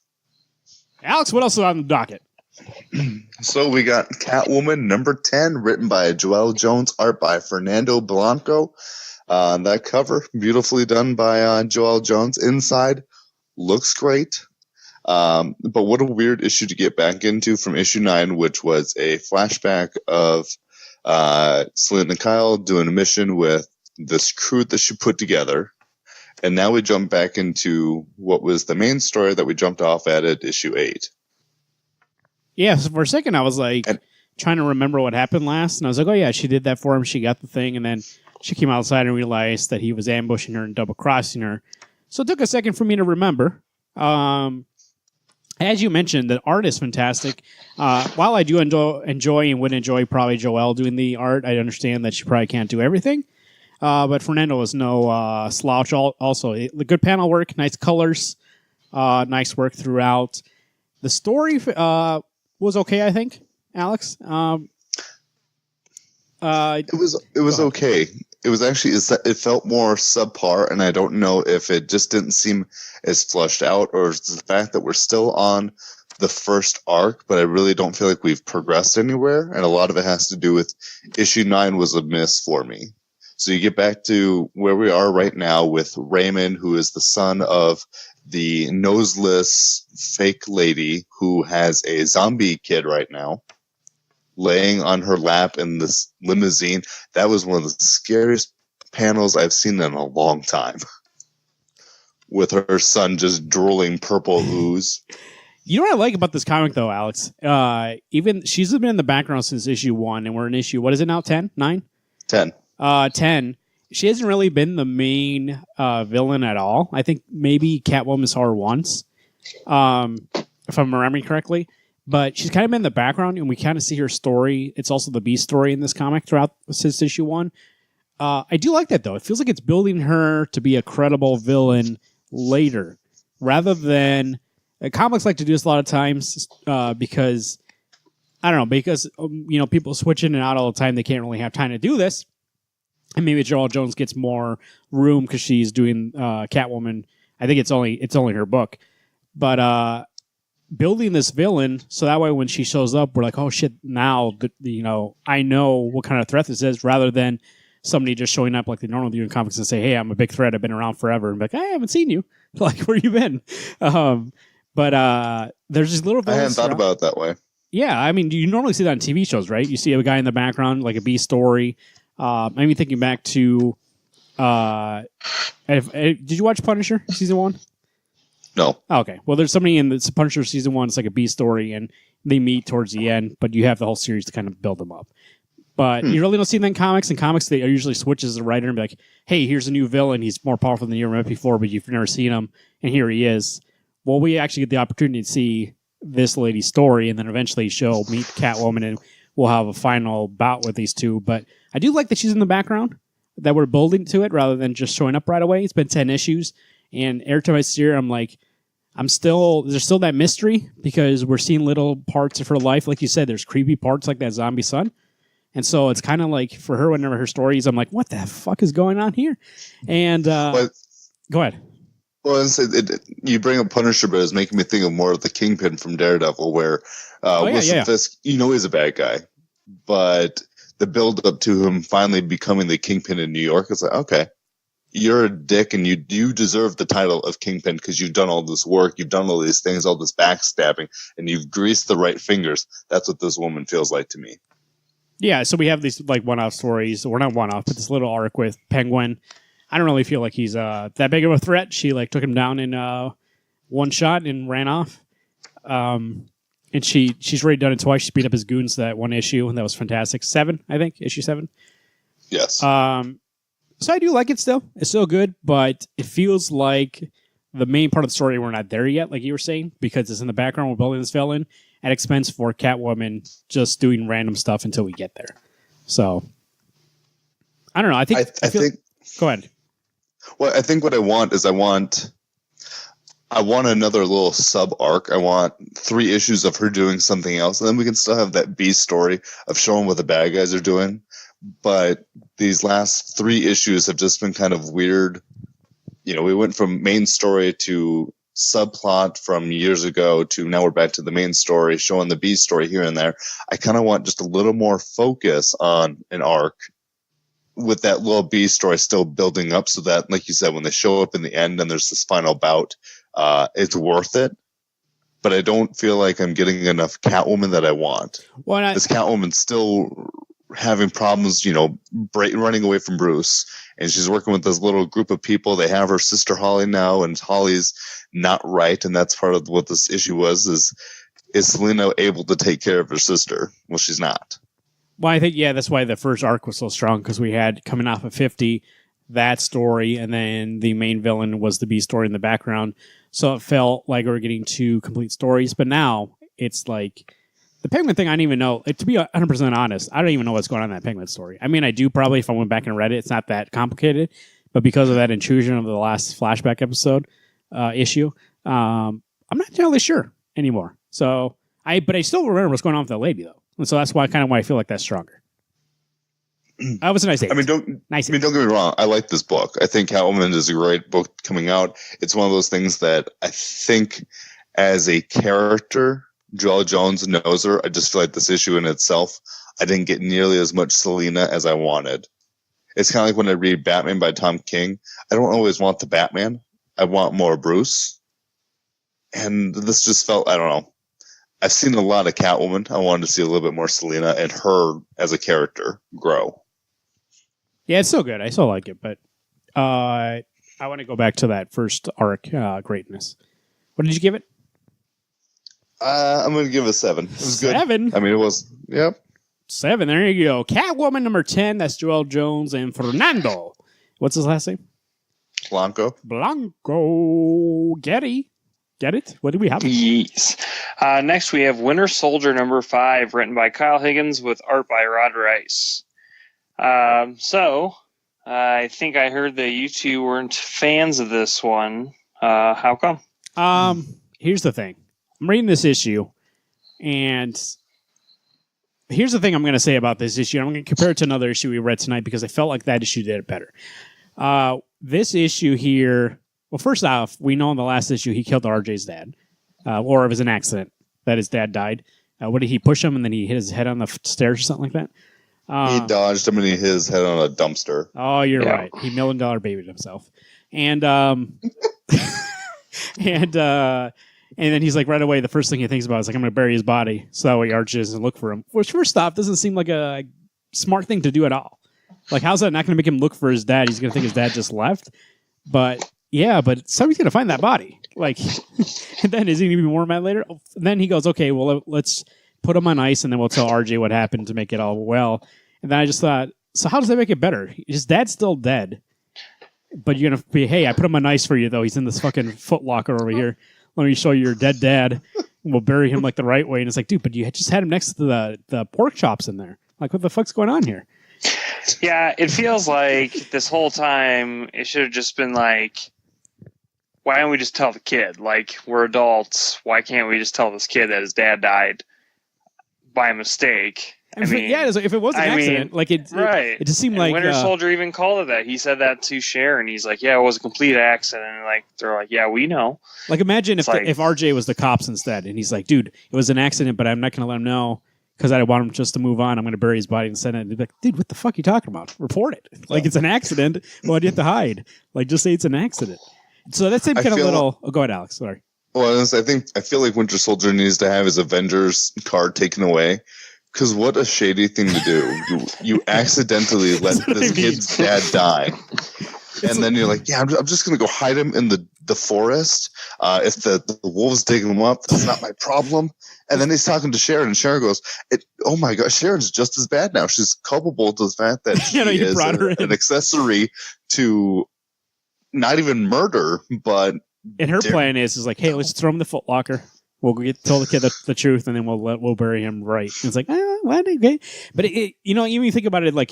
Alex, what else is on the docket? So we got Catwoman number 10, written by Joelle Jones, art by Fernando Blanco. That cover, beautifully done by Joelle Jones. Inside, looks great. But what a weird issue to get back into from issue 9, which was a flashback of Selina Kyle doing a mission with this crew that she put together, and now we jump back into what was the main story that we jumped off at issue 8. Yeah, so for a second I was like trying to remember what happened last, and I was like, oh yeah, she did that for him, she got the thing, and then she came outside and realized that he was ambushing her and double-crossing her. So it took a second for me to remember. As you mentioned, the art is fantastic. While I do enjoy and would enjoy probably Joelle doing the art, I understand that she probably can't do everything. But Fernando is no slouch. Also, the good panel work, nice colors, nice work throughout. The story was okay, I think. Alex, it was okay. It was actually it felt more subpar, and I don't know if it just didn't seem as flushed out, or it's the fact that we're still on the first arc, but I really don't feel like we've progressed anywhere, and a lot of it has to do with issue 9 was a miss for me. So you get back to where we are right now with Raymond, who is the son of the noseless fake lady who has a zombie kid right now, laying on her lap in this limousine. That was one of the scariest panels I've seen in a long time. With her son just drooling purple ooze. You know what I like about this comic, though, Alex? Even she's been in the background since issue 1, and we're in issue, what is it now, 10? 9? 10. 10. She hasn't really been the main villain at all. I think maybe Catwoman saw her once, if I'm remembering correctly. But she's kind of been in the background, and we kind of see her story. It's also the Beast story in this comic throughout since issue 1. I do like that, though. It feels like it's building her to be a credible villain later, rather than comics like to do this a lot of times because I don't know, because people switch in and out all the time. They can't really have time to do this. And maybe Joelle Jones gets more room because she's doing Catwoman. I think it's only her book, but building this villain so that way when she shows up, we're like, oh shit! Now I know what kind of threat this is, rather than somebody just showing up like they normally do in comics and say, hey, I'm a big threat. I've been around forever, and be like, I haven't seen you. Like, where you been? But there's these little. I hadn't thought about it that way. Yeah, I mean, you normally see that on TV shows, right? You see a guy in the background, like a B story. I'm even thinking back to, did you watch Punisher season 1? No. Okay. Well, there's somebody in the Punisher season 1. It's like a B story, and they meet towards the end, but you have the whole series to kind of build them up. But you really don't see that in comics. In comics, they usually switch as a writer and be like, hey, here's a new villain. He's more powerful than you ever met before, but you've never seen him, and here he is. Well, we actually get the opportunity to see this lady's story, and then eventually she'll meet Catwoman, and we'll have a final bout with these two. But I do like that she's in the background, that we're building to it rather than just showing up right away. It's been 10 issues, and every time I see her, I'm like, there's still that mystery because we're seeing little parts of her life. Like you said, there's creepy parts like that zombie son. And so it's kind of like for her, whenever her stories, I'm like, what the fuck is going on here? And go ahead. Well, you bring up Punisher, but it's making me think of more of the Kingpin from Daredevil, where Wilson Fisk, he's a bad guy, but the build up to him finally becoming the Kingpin in New York is like, okay, you're a dick and you deserve the title of Kingpin because you've done all this work, you've done all these things, all this backstabbing, and you've greased the right fingers. That's what this woman feels like to me. Yeah, so we have these like one-off stories, or not one-off, but this little arc with Penguin. I don't really feel like he's that big of a threat. She like took him down in one shot and ran off. And she's already done it twice. She beat up his goons that one issue, and that was fantastic. 7, I think, issue 7. Yes. So I do like it still. It's still good, but it feels like the main part of the story we're not there yet, like you were saying, because it's in the background. We're building this villain at expense for Catwoman just doing random stuff until we get there. So I don't know. I think. Go ahead. Well, I think what I want is I want another little sub arc. I want 3 issues of her doing something else, and then we can still have that B story of showing what the bad guys are doing. But these last 3 issues have just been kind of weird. You know, we went from main story to subplot from years ago to now we're back to the main story, showing the B story here and there. I kind of want just a little more focus on an arc with that little B story still building up so that, like you said, when they show up in the end and there's this final bout, it's worth it. But I don't feel like I'm getting enough Catwoman that I want. Well, this Catwoman's still having problems, you know, running away from Bruce. And she's working with this little group of people. They have her sister Holly now, and Holly's not right. And that's part of what this issue was, is Selena able to take care of her sister? Well, she's not. Well, I think, yeah, that's why the first arc was so strong, because we had, coming off of 50, that story, and then the main villain was the B story in the background. So it felt like we were getting 2 complete stories. But now it's like the Penguin thing, I don't even know. To be 100% honest, I don't even know what's going on in that Penguin story. I mean, I do probably if I went back and read it. It's not that complicated. But because of that intrusion of the last flashback episode issue, I'm not entirely sure anymore. So but I still remember what's going on with that lady, though. And so that's why I feel like that's stronger. That was a nice 8. I mean, don't get me wrong. I like this book. I think Catwoman is a great book coming out. It's one of those things that I think as a character, Joelle Jones knows her. I just feel like this issue in itself, I didn't get nearly as much Selena as I wanted. It's kind of like when I read Batman by Tom King. I don't always want the Batman. I want more Bruce. And this just felt, I don't know. I've seen a lot of Catwoman. I wanted to see a little bit more Selena and her as a character grow. Yeah, it's still good. I still like it, but I want to go back to that first arc, Greatness. What did you give it? I'm going to give it a 7. It was 7? Good. I mean, it was, yep. 7, there you go. Catwoman number 10, that's Joelle Jones and Fernando. What's his last name? Blanco. Getty. Get it? What do we have? Yes. Next, we have Winter Soldier number 5, written by Kyle Higgins with art by Rod Rice. So, I think I heard that you two weren't fans of this one. How come? Here's the thing. I'm reading this issue, and here's the thing I'm going to say about this issue. I'm going to compare it to another issue we read tonight because I felt like that issue did it better. This issue here, well, first off, we know in the last issue he killed RJ's dad, or it was an accident that his dad died. What did he push him and then he hit his head on the stairs or something like that? He dodged him and he hit his head on a dumpster. Oh, you're right. He $1 million babied himself. And and then he's like, right away, the first thing he thinks about is like, I'm going to bury his body so that way RJ doesn't look for him. Which, first off, doesn't seem like a smart thing to do at all. Like, how's that not going to make him look for his dad? He's going to think his dad just left. But yeah, but somebody's going to find that body. Like, and then is he going to be more mad later? And then he goes, okay, well, let's put him on ice and then we'll tell RJ what happened to make it all well. And then I just thought, so how does that make it better? His dad's still dead. But you're going to be, hey, I put him on ice for you, though. He's in this fucking Foot Locker over here. Let me show you your dead dad. We'll bury him like the right way. And it's like, dude, but you just had him next to the pork chops in there. Like, what the fuck's going on here? Yeah, it feels like this whole time it should have just been like, why don't we just tell the kid? Like, we're adults. Why can't we just tell this kid that his dad died by mistake? I mean, yeah, if it was an accident, like it just seemed like Winter Soldier even called it that. He said that to Sharon. He's like, "Yeah, it was a complete accident." And like they're like, "Yeah, we know." Like, imagine if RJ was the cops instead, and he's like, "Dude, it was an accident, but I'm not going to let him know because I want him just to move on. I'm going to bury his body and send it. And they'd be like, dude, what the fuck are you talking about? Report it. Like, it's an accident. Why do you have to hide? Like, just say it's an accident. So that's him kind of little... Oh, go ahead, Alex. Sorry. Well, I feel like Winter Soldier needs to have his Avengers card taken away. Because what a shady thing to do. You accidentally let this kid's dad die. And then you're like, yeah, I'm just going to go hide him in the forest. If the wolves dig him up, that's not my problem. And then he's talking to Sharon, and Sharon goes, oh my God, Sharon's just as bad now. She's culpable to the fact that she is an accessory to not even murder, but... And her plan is like, hey, let's throw him in the Foot Locker. We'll tell the kid the truth, and then we'll bury him right. And it's like, what? Okay. But even you think about it, like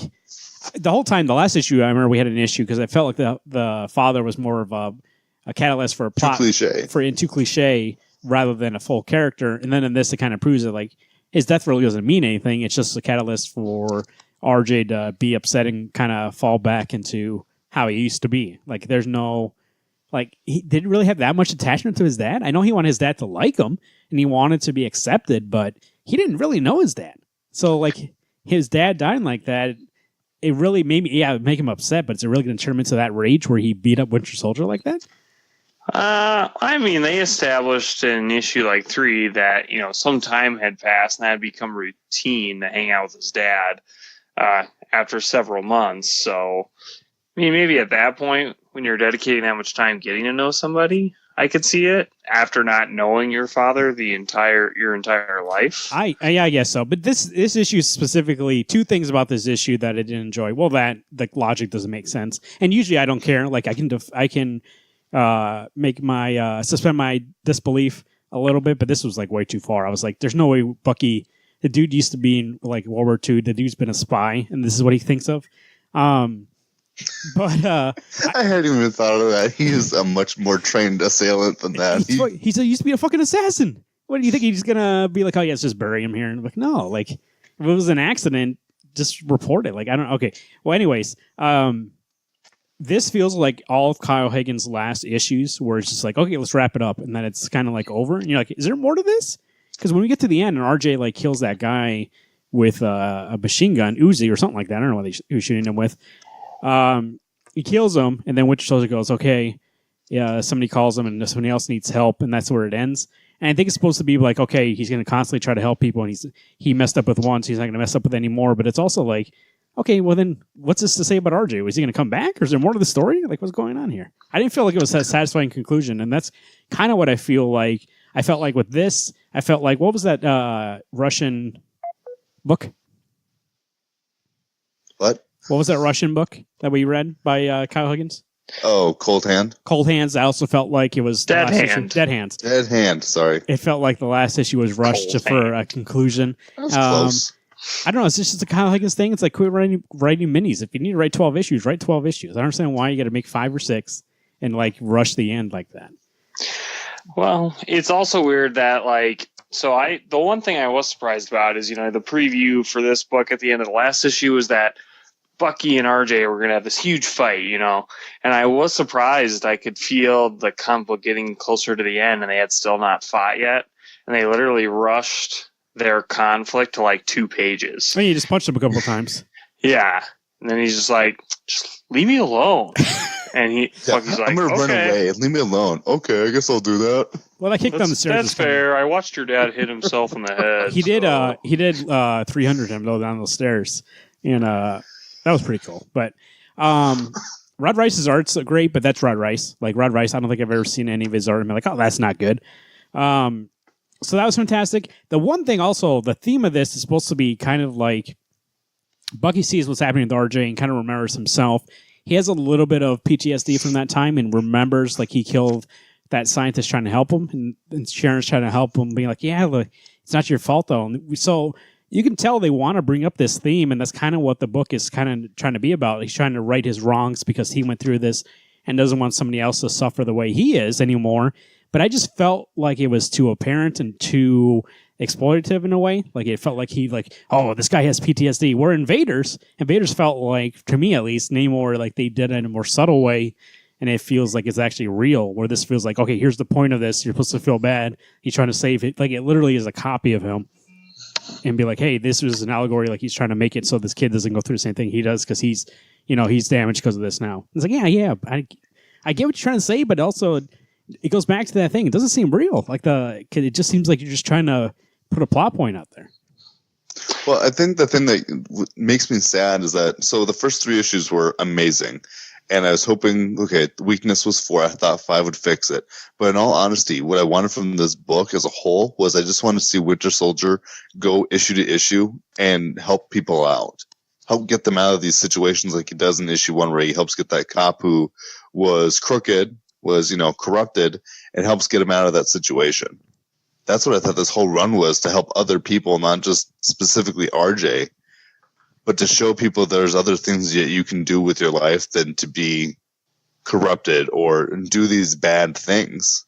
the whole time, the last issue, I remember we had an issue because I felt like the father was more of a catalyst for a plot, too cliche rather than a full character. And then in this, it kind of proves that like his death really doesn't mean anything. It's just a catalyst for RJ to be upset and kind of fall back into how he used to be. Like there's no. Like, he didn't really have that much attachment to his dad. I know he wanted his dad to like him, and he wanted to be accepted, but he didn't really know his dad. So, like, his dad dying like that, it really made me, make him upset, but is it really going to turn him into that rage where he beat up Winter Soldier like that? I mean, they established in issue, 3 that, some time had passed, and that had become routine to hang out with his dad after several months. So, I mean, maybe at that point, when you're dedicating that much time getting to know somebody, I could see it after not knowing your father your entire life. I guess so. But this issue specifically, 2 things about this issue that I didn't enjoy. Well, that the logic doesn't make sense, and usually I don't care. Like I can make my suspend my disbelief a little bit, but this was like way too far. I was like, there's no way Bucky, the dude used to be in like World War II. The dude's been a spy, and this is what he thinks of. But I hadn't even thought of that. He's a much more trained assailant than that. He used to be a fucking assassin. What do you think he's gonna be like? Oh yeah, let's just bury him here. And I'm like, no, like if it was an accident, just report it. Like I don't. Okay. Well, anyways, this feels like all of Kyle Higgins' last issues, where it's just like, okay, let's wrap it up, and then it's kind of like over. And you're like, is there more to this? Because when we get to the end and RJ like kills that guy with a machine gun, Uzi or something like that. I don't know what he was shooting him with. He kills him, and then Winter Soldier goes, okay, yeah, somebody calls him, and somebody else needs help, and that's where it ends. And I think it's supposed to be like, okay, he's going to constantly try to help people, and he messed up with one, so he's not going to mess up with any more. But it's also like, okay, well then, what's this to say about RJ? Was he going to come back, or is there more to the story? Like, what's going on here? I didn't feel like it was a satisfying conclusion, and that's kind of what I feel like. I felt like with this, I felt like, what was that Russian book? What was that Russian book that we read by Kyle Higgins? Oh, Cold Hand. Cold Hands. I also felt like it was Dead Hand. Dead Hands. Dead Hand. Sorry. It felt like the last issue was rushed for a conclusion. That was close. I don't know. It's just a Kyle Higgins thing. It's like quit writing minis. If you need to write 12 issues, write 12 issues. I don't understand why you got to make 5 or 6 and like rush the end like that. Well, it's also weird that the one thing I was surprised about is the preview for this book at the end of the last issue was that Bucky and RJ were going to have this huge fight, and I was surprised. I could feel the comic book getting closer to the end, and they had still not fought yet, and they literally rushed their conflict to 2 pages. I mean, you just punched him a couple of times. Yeah, and then he's just like, just leave me alone. And Bucky's like, I'm going to run away. Leave me alone. Okay, I guess I'll do that. Well, I kicked down the stairs. That's fair. I watched your dad hit himself in the head. He did 300 him though down those stairs, and that was pretty cool. But Rod Rice's art's great, but that's Rod Rice. Like Rod Rice, I don't think I've ever seen any of his art and be like, oh, that's not good. So that was fantastic. The one thing also, the theme of this is supposed to be kind of like Bucky sees what's happening with RJ and kind of remembers himself. He has a little bit of PTSD from that time and remembers like he killed that scientist trying to help him, and Sharon's trying to help him, being like, yeah, look, it's not your fault though. And so you can tell they want to bring up this theme, and that's kind of what the book is kind of trying to be about. He's trying to right his wrongs because he went through this and doesn't want somebody else to suffer the way he is anymore. But I just felt like it was too apparent and too exploitative in a way. Like it felt like oh, this guy has PTSD. We're Invaders. Invaders felt like, to me at least, Namor, like they did it in a more subtle way, and it feels like it's actually real. Where this feels like, okay, here's the point of this. You're supposed to feel bad. He's trying to save it. Like it literally is a copy of him. and be like, hey, this was an allegory. Like he's trying to make it so this kid doesn't go through the same thing he does because he's damaged because of this now. It's like, yeah, I get what you're trying to say, but also it goes back to that thing. It doesn't seem real. Like it just seems like you're just trying to put a plot point out there. Well, I think the thing that makes me sad is that the first 3 issues were amazing. And I was hoping, the weakness was 4. I thought 5 would fix it. But in all honesty, what I wanted from this book as a whole was I just wanted to see Winter Soldier go issue to issue and help people out. Help get them out of these situations like he does in issue 1 where he helps get that cop who was crooked, was, corrupted, and helps get him out of that situation. That's what I thought this whole run was, to help other people, not just specifically RJ. But to show people there's other things that you can do with your life than to be corrupted or do these bad things.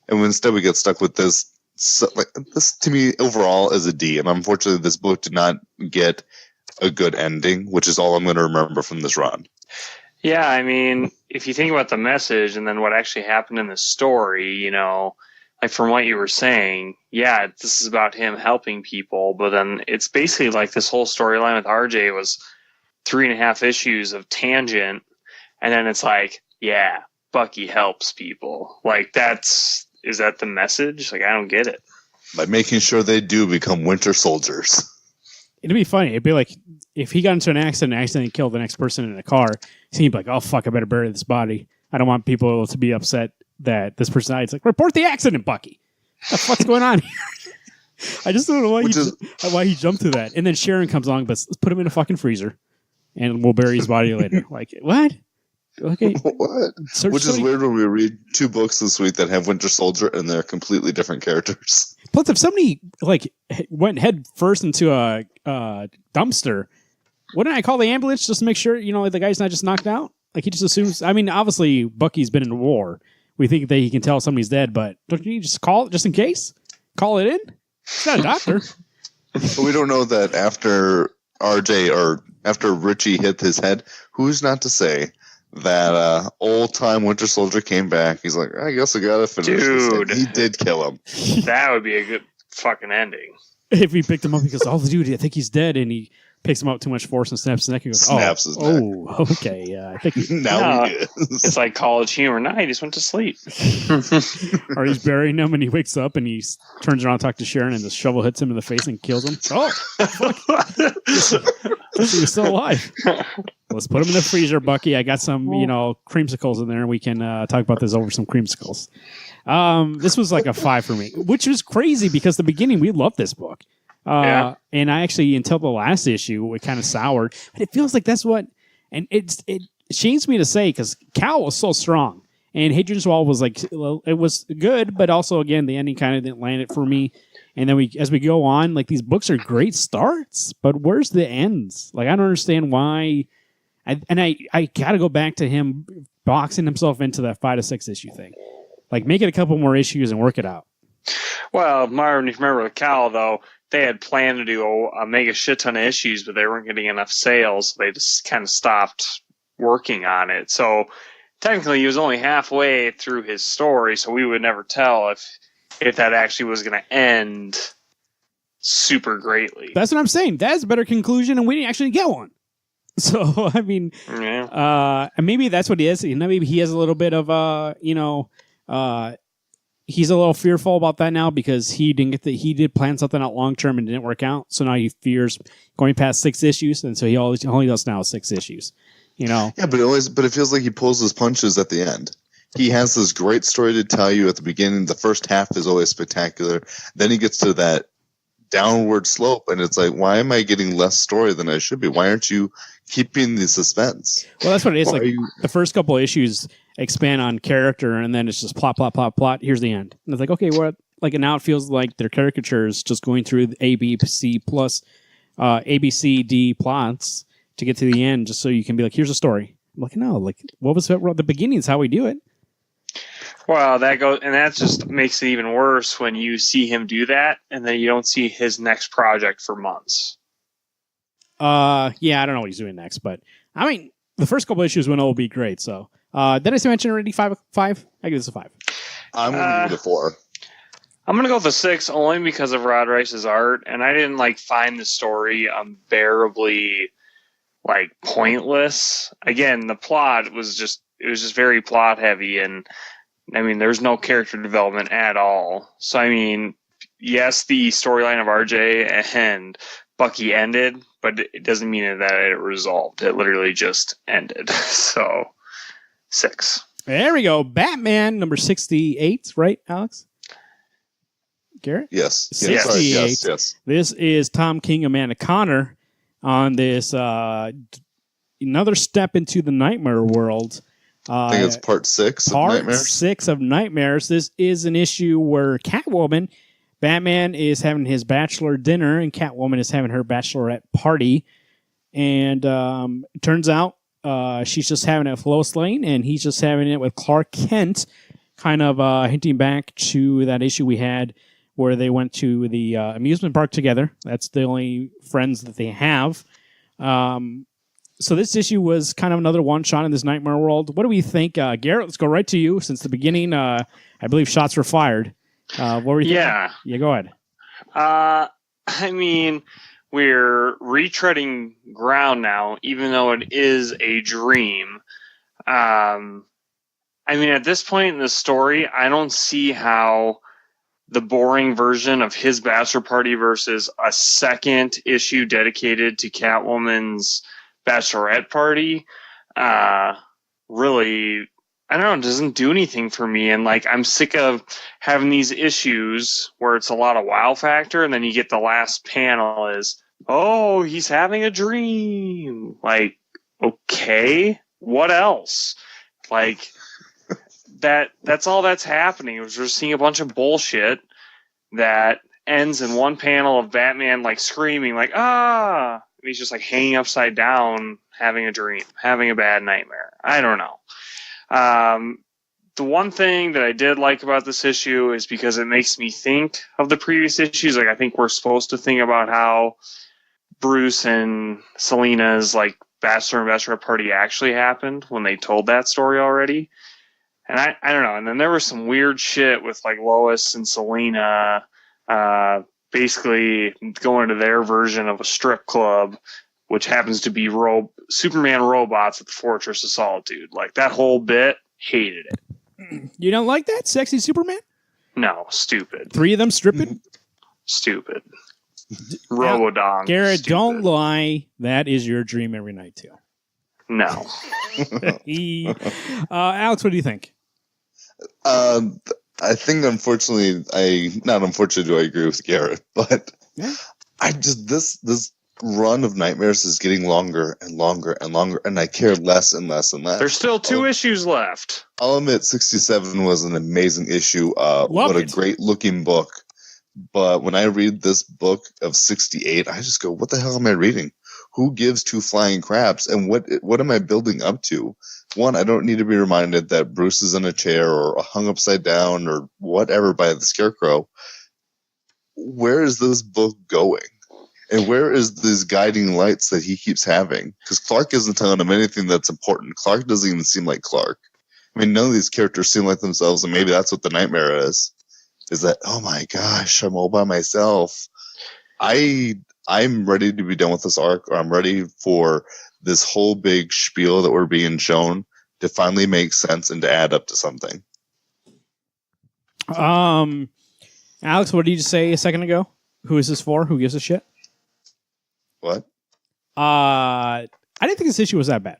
And instead we get stuck with this. This to me overall is a D. And unfortunately this book did not get a good ending, which is all I'm going to remember from this run. Yeah, I mean, if you think about the message and then what actually happened in the story, like from what you were saying, yeah, this is about him helping people, but then it's basically like this whole storyline with RJ was 3.5 issues of tangent, and then it's like, yeah, Bucky helps people. Like is that the message? Like, I don't get it. By making sure they do become Winter Soldiers. It'd be funny. It'd be like if he got into an accident and killed the next person in a car, he'd be like, oh fuck, I better bury this body. I don't want people to be upset that this person died. It's like, report the accident, Bucky. What the fuck's going on here? I just don't know why he jumped to that. And then Sharon comes along, but let's put him in a fucking freezer and we'll bury his body later. Like, what? Okay. What? Which is weird when we read 2 books this week that have Winter Soldier and they're completely different characters. Plus, if somebody went head first into a dumpster, wouldn't I call the ambulance just to make sure, the guy's not just knocked out? Like, he just assumes, I mean, obviously Bucky's been in war. We think that he can tell somebody's dead, but don't you just call it just in case? Call it in? He's not a doctor. But we don't know that after RJ or after Richie hit his head, who's not to say that old-time Winter Soldier came back. He's like, I guess I gotta finish this. And he did kill him. That would be a good fucking ending. If he picked him up, he goes, oh, dude, I think he's dead, and he picks him up too much force and snaps his neck and goes, his neck. Okay. I think now he is. It's like college humor. No, he just went to sleep. Or he's burying him and he wakes up and he turns around to talk to Sharon and the shovel hits him in the face and kills him. Oh, fuck. He was still alive. Let's put him in the freezer, Bucky. I got some, creamsicles in there and we can talk about this over some creamsicles. This was like a 5 for me, which was crazy because the beginning, we loved this book. And I actually, until the last issue, it kind of soured. But it feels like that's what, and it shames me to say because Cal was so strong, and Hadrian's Wall was like, it was good, but also again the ending kind of didn't land it for me. And then as we go on, like these books are great starts, but where's the ends? Like I don't understand why. I got to go back to him boxing himself into that 5 to 6 issue thing. Like make it a couple more issues and work it out. Well, Marvin, if you remember with Cal though, they had planned to do make a shit ton of issues, but they weren't getting enough sales. So they just kind of stopped working on it. So technically, he was only halfway through his story, so we would never tell if that actually was going to end super greatly. That's what I'm saying. That's a better conclusion, and we didn't actually get one. So I mean, and maybe that's what he is. Maybe he has a little bit of he's a little fearful about that now because he did plan something out long term and it didn't work out. So now he fears going past 6 issues, and so he only does now 6 issues. Yeah, but it feels like he pulls his punches at the end. He has this great story to tell you at the beginning. The first half is always spectacular. Then he gets to that downward slope, and it's like, why am I getting less story than I should be? Why aren't you keeping the suspense? Well, that's what it is. The first couple of issues expand on character, and then it's just plot, plot, plot, plot. Here's the end. And it's like, okay, what? Like, and now it feels like their caricatures just going through the A, B, C plus A, B, C, D plots to get to the end, just so you can be like, here's a story. I'm like, no, like, what was the beginning is how we do it. Well, that just makes it even worse when you see him do that, and then you don't see his next project for months. Yeah, I don't know what he's doing next, but I mean, the first couple issues went will be great. So, did I mention already 5? I give this a 5. I'm going to give it a 4. I'm going to go with a 6 only because of Rod Reich's art, and I didn't find the story unbearably pointless. Again, the plot was just very plot heavy, and I mean there's no character development at all. So I mean, yes, the storyline of RJ and Bucky ended, but it doesn't mean that it resolved. It literally just ended. So 6. There we go. Batman number 68, right, Alex? Garrett? Yes. 68. Yes. This is Tom King, Amanda Connor on this another step into the nightmare world. I think it's part 6 of Nightmares. Part 6 of Nightmares. This is an issue where Batman is having his bachelor dinner and Catwoman is having her bachelorette party. And it turns out she's just having it with Lois Lane and he's just having it with Clark Kent, kind of hinting back to that issue we had where they went to the amusement park together. That's the only friends that they have. So this issue was kind of another one-shot in this Nightmare world. What do we think? Garrett, let's go right to you. Since the beginning, I believe shots were fired. What were you thinking? Yeah, go ahead. I mean, we're retreading ground now, even though it is a dream. I mean, at this point in the story, I don't see how the boring version of his bachelor party versus a second issue dedicated to Catwoman's bachelorette party really, I don't know, doesn't do anything for me. And I'm sick of having these issues where it's a lot of wow factor and then you get the last panel is, oh, he's having a dream. Okay, what else? That's all that's happening. We're just seeing a bunch of bullshit that ends in one panel of Batman screaming ah, and he's just hanging upside down, having a dream, having a bad nightmare. I don't know. The one thing that I did like about this issue is because it makes me think of the previous issues. I think we're supposed to think about how Bruce and Selina's bachelor and bachelorette party actually happened when they told that story already. And I don't know. And then there was some weird shit with Lois and Selina basically going to their version of a strip club, which happens to be Superman robots at the Fortress of Solitude. That whole bit, hated it. You don't like that? Sexy Superman? No, stupid. 3 of them stripping? Stupid. Robodong. Garrett, stupid. Don't lie. That is your dream every night, too. No. Alex, what do you think? I think, unfortunately, not unfortunately do I agree with Garrett, but yeah. This run of Nightmares is getting longer and longer and longer, and I care less and less and less. There's still 2 issues left. I'll admit 67 was an amazing issue. What a great looking book. But when I read this book of 68, I just go, what the hell am I reading? Who gives 2 flying craps? And what am I building up to? One, I don't need to be reminded that Bruce is in a chair or hung upside down or whatever by the Scarecrow. Where is this book going? And where is these guiding lights that he keeps having? Because Clark isn't telling him anything that's important. Clark doesn't even seem like Clark. I mean, none of these characters seem like themselves, and maybe that's what the nightmare is that, oh my gosh, I'm all by myself. I'm ready to be done with this arc, or I'm ready for this whole big spiel that we're being shown to finally make sense and to add up to something. Alex, what did you say a second ago? Who is this for? Who gives a shit? What? I didn't think this issue was that bad.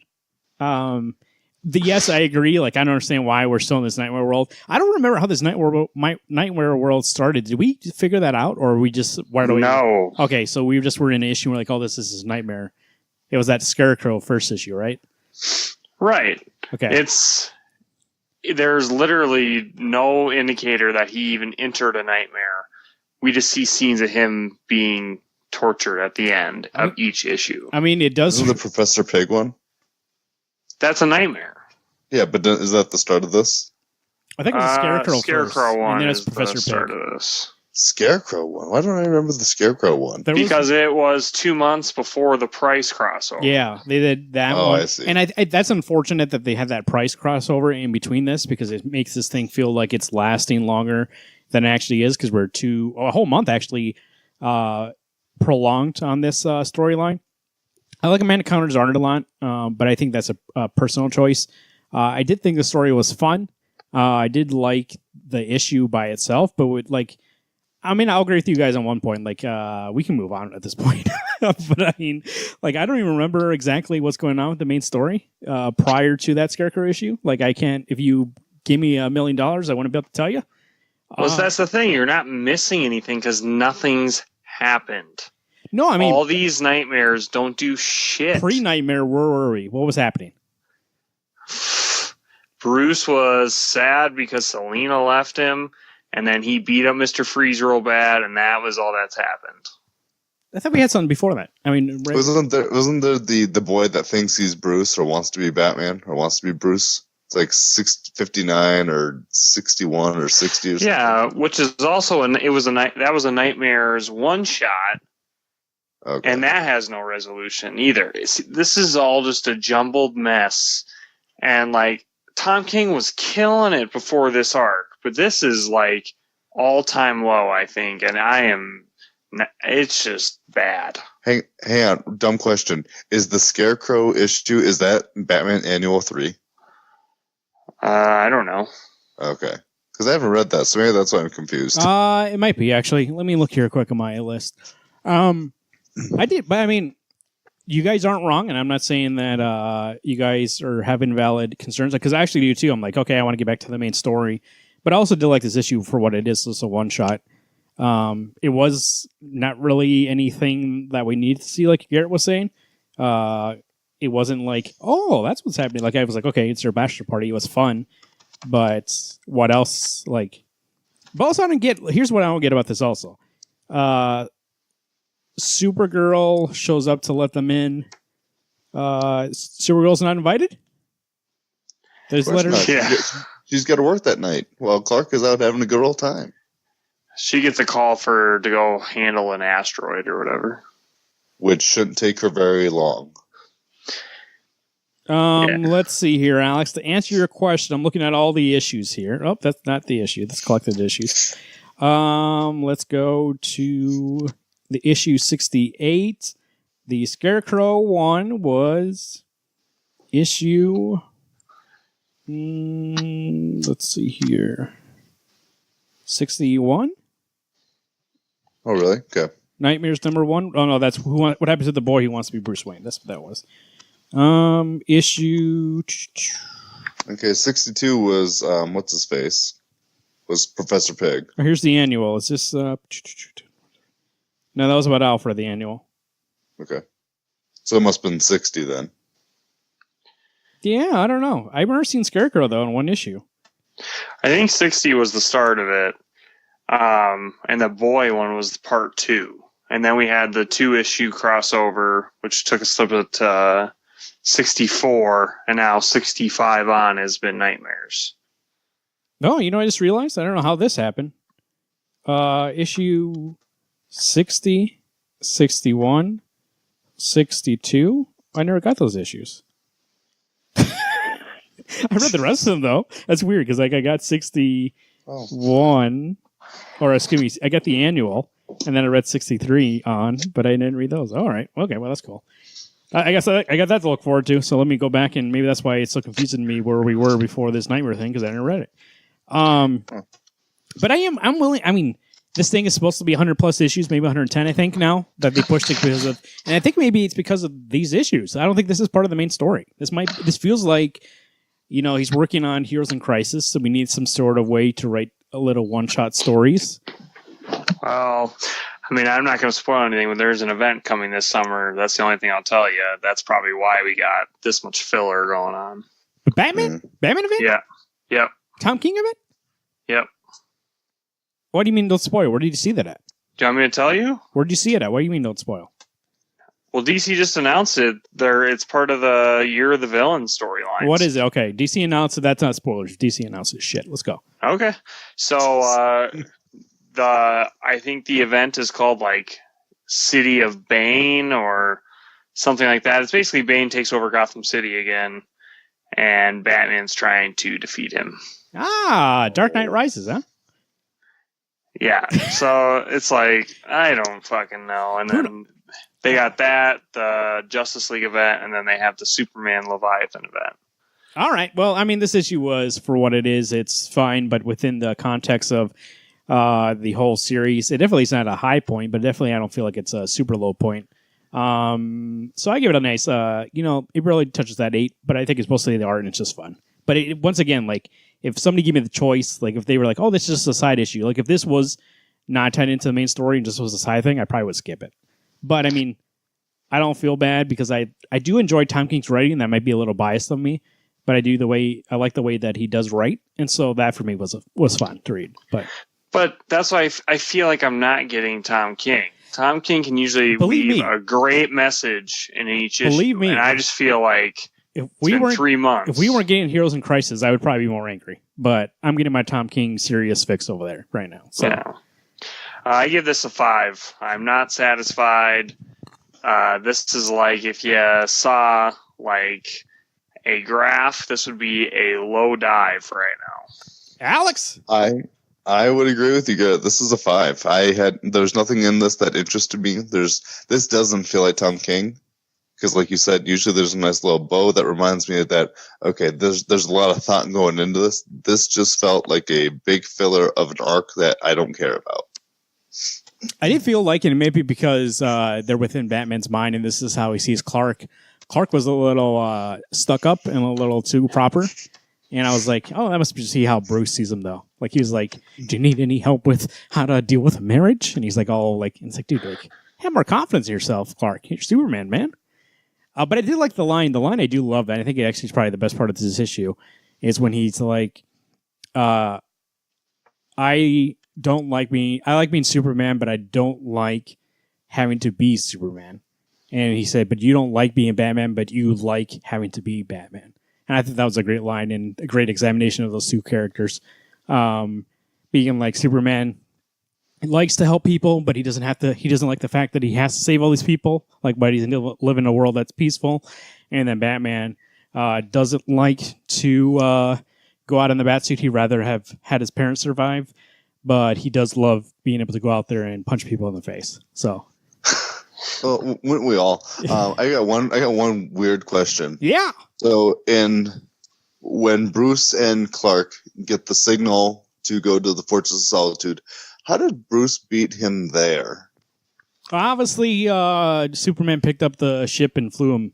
Yes, I agree. I don't understand why we're still in this Nightmare world. I don't remember how this Nightmare world started. Did we figure that out, or we just? No. Okay, so we just were in an issue. We're oh, this is Nightmare. It was that Scarecrow first issue, right? Right. Okay. There's literally no indicator that he even entered a nightmare. We just see scenes of him being tortured at the end of each issue. I mean, it does. Isn't the Professor Pig one? That's a nightmare. Yeah, but is that the start of this? I think it was Scarecrow first, one, and then it's Professor the start Pig. of this. Scarecrow one? Why don't I remember the Scarecrow one? Because it was 2 months before the Price crossover. Yeah, they did that one. Oh, I see. And that's unfortunate that they had that Price crossover in between this, because it makes this thing feel like it's lasting longer. than it actually is because we're a whole month actually prolonged on this storyline. I like Amanda Connor's art a lot, but I think that's a personal choice. I did think the story was fun. I did like the issue by itself, but I'll agree with you guys on one point. We can move on at this point. But I mean, I don't even remember exactly what's going on with the main story prior to that Scarecrow issue. I can't. If you gave me $1 million, I wouldn't be able to tell you. Well, that's the thing. You're not missing anything because nothing's happened. No, I mean, all these nightmares don't do shit. Pre-nightmare, where were we? What was happening? Bruce was sad because Selena left him, and then he beat up Mr. Freeze real bad, and that was all that's happened. I thought we had something before that. I mean, wasn't there the boy that thinks he's Bruce or wants to be Batman or wants to be Bruce? It's 59 or 61 or 60 or something. Yeah, which is also that was a Nightmares one shot. Okay. And that has no resolution either. This is all just a jumbled mess. And Tom King was killing it before this arc, but this is all-time low, I think, and it's just bad. Hang on, dumb question. Is the Scarecrow issue, is that Batman Annual 3? I don't know. Okay. Because I haven't read that, so maybe that's why I'm confused. It might be, actually. Let me look here quick on my list. I did, but I mean, you guys aren't wrong, and I'm not saying that you guys are having valid concerns, because I actually do too. I'm okay, I want to get back to the main story, but I also did like this issue for what it is. It's a one-shot. It was not really anything that we needed to see, like Garrett was saying. It wasn't oh, that's what's happening. I was okay, it's their bachelor party. It was fun, but what else? But also, I don't get. Here's what I don't get about this. Also, Supergirl shows up to let them in. Supergirl's not invited. There's letters. Yeah, she's got to work that night while Clark is out having a good old time. She gets a call to go handle an asteroid or whatever, which shouldn't take her very long. Let's see here, Alex. To answer your question, I'm looking at all the issues here. Oh, that's not the issue. That's collected issues. Let's go to the issue 68. The Scarecrow one was issue. Let's see here. 61. Oh, really? Okay. Nightmares #1. Oh no, that's what happens to the boy who wants to be Bruce Wayne. That's what that was. Issue. Okay, 62 was what's his face? Was Professor Pig. Oh, here's the annual. Is this No, that was about Alfred, the annual. Okay. So it must have been 60 then. Yeah, I don't know. I've never seen Scarecrow though in one issue. I think 60 was the start of it. And the boy one was part 2. And then we had the 2-issue crossover, which took us up to 64, and now 65 on has been Nightmares. No, you know, I just realized, I don't know how this happened. Issue 60, 61, 62. I never got those issues. I read the rest of them, though. That's weird, because I got 61, or excuse me, I got the annual, and then I read 63 on, but I didn't read those. All right. Okay, well, that's cool. I guess I got that to look forward to, so let me go back, and maybe that's why it's so confusing to me where we were before this Nightmare thing, because I didn't read it. But I'm willing, I mean, this thing is supposed to be 100 plus issues, maybe 110, I think, now, that they pushed it because of, and I think maybe it's because of these issues. I don't think this is part of the main story. This feels like, you know, he's working on Heroes in Crisis, so we need some sort of way to write a little one-shot stories. Well, I mean, I'm not going to spoil anything, but there's an event coming this summer. That's the only thing I'll tell you. That's probably why we got this much filler going on. The Batman? Batman event? Yeah. Yep. Tom King event? Yep. What do you mean don't spoil? Where did you see that at? Do you want me to tell you? Where did you see it at? What do you mean don't spoil? Well, DC just announced it. It's part of the Year of the Villain storyline. What is it? Okay, DC announced it. That's not spoilers. DC announces shit. Let's go. Okay. So, I think the event is called, City of Bane or something like that. It's basically Bane takes over Gotham City again, and Batman's trying to defeat him. Ah, Dark Knight Rises, huh? Yeah, so it's like, I don't fucking know. And then they got that, the Justice League event, and then they have the Superman Leviathan event. All right. Well, I mean, this issue was, for what it is, it's fine, but within the context of the whole series, it definitely is not a high point, but definitely I don't feel like it's a super low point. So I give it a nice, it really touches that 8, but I think it's mostly the art and it's just fun. But once again, like, if somebody gave me the choice, like if they were like, oh, this is just a side issue, like if this was not tied into the main story and just was a side thing, I probably would skip it. But I mean, I don't feel bad because I do enjoy Tom King's writing. That might be a little biased of me, but I like the way that he does write, and so that for me was fun to read. But that's why I feel like I'm not getting Tom King. Tom King can usually leave a great message in each issue. Believe me, and I just feel like if we weren't 3 months. If we weren't getting Heroes in Crisis, I would probably be more angry. But I'm getting my Tom King serious fix over there right now. So. Yeah. I give this a 5. I'm not satisfied. This is like if you saw like a graph, this would be a low dive right now. Alex? I would agree with you. Good. This is a 5. There's nothing in this that interested me. This doesn't feel like Tom King. Because, like you said, usually there's a nice little bow that reminds me of that. Okay, there's a lot of thought going into this. This just felt like a big filler of an arc that I don't care about. I didn't feel like it, maybe because they're within Batman's mind, and this is how he sees Clark. Clark was a little stuck up and a little too proper, and I was like, oh, that must be see how Bruce sees him, though. Like, he was like, do you need any help with how to deal with a marriage? And he's like, oh, like, and it's like, dude, like, have more confidence in yourself, Clark. You're Superman, man. But I did like the line. The line I do love, and I think it actually is probably the best part of this issue, is when he's like, I like being Superman, but I don't like having to be Superman. And he said, but you don't like being Batman, but you like having to be Batman. And I think that was a great line and a great examination of those two characters. Being like Superman, he likes to help people, but he doesn't like the fact that he has to save all these people. Like, but he's live in a world that's peaceful. And then Batman doesn't like to go out in the Batsuit. He'd rather have had his parents survive, but he does love being able to go out there and punch people in the face. So, well, wouldn't we all? I got one weird question. Yeah. So, when Bruce and Clark get the signal to go to the Fortress of Solitude, how did Bruce beat him there? Obviously, Superman picked up the ship and flew him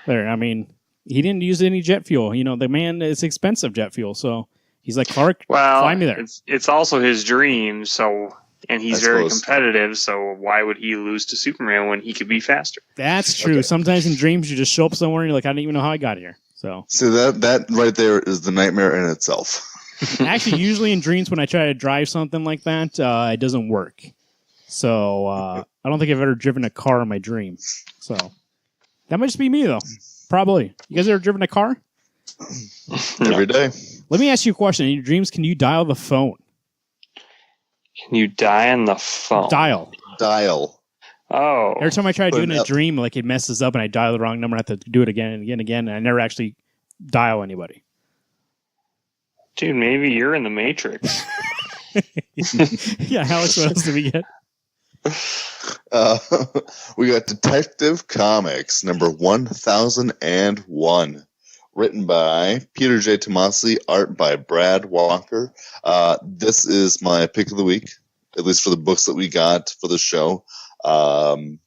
there. I mean, he didn't use any jet fuel. You know, the man is expensive jet fuel, so he's like, Clark, fly me there. It's also his dream, and he's very competitive, so why would he lose to Superman when he could be faster? That's true. Okay. Sometimes in dreams, you just show up somewhere and you're like, I didn't even know how I got here. So that right there is the nightmare in itself. Actually, usually in dreams when I try to drive something like that, it doesn't work. So I don't think I've ever driven a car in my dream. So that might just be me, though. Probably. You guys ever driven a car? Every day. Let me ask you a question. In your dreams, can you dial the phone? Can you dial the phone? Dial. Oh. Every time I try to do it in a dream, like, it messes up and I dial the wrong number. I have to do it again and again and again, and I never actually dial anybody. Dude, maybe you're in the Matrix. Yeah, Alex, what else did we get? We got Detective Comics number 1001, written by Peter J. Tomasi, art by Brad Walker. This is my pick of the week, at least for the books that we got for the show. I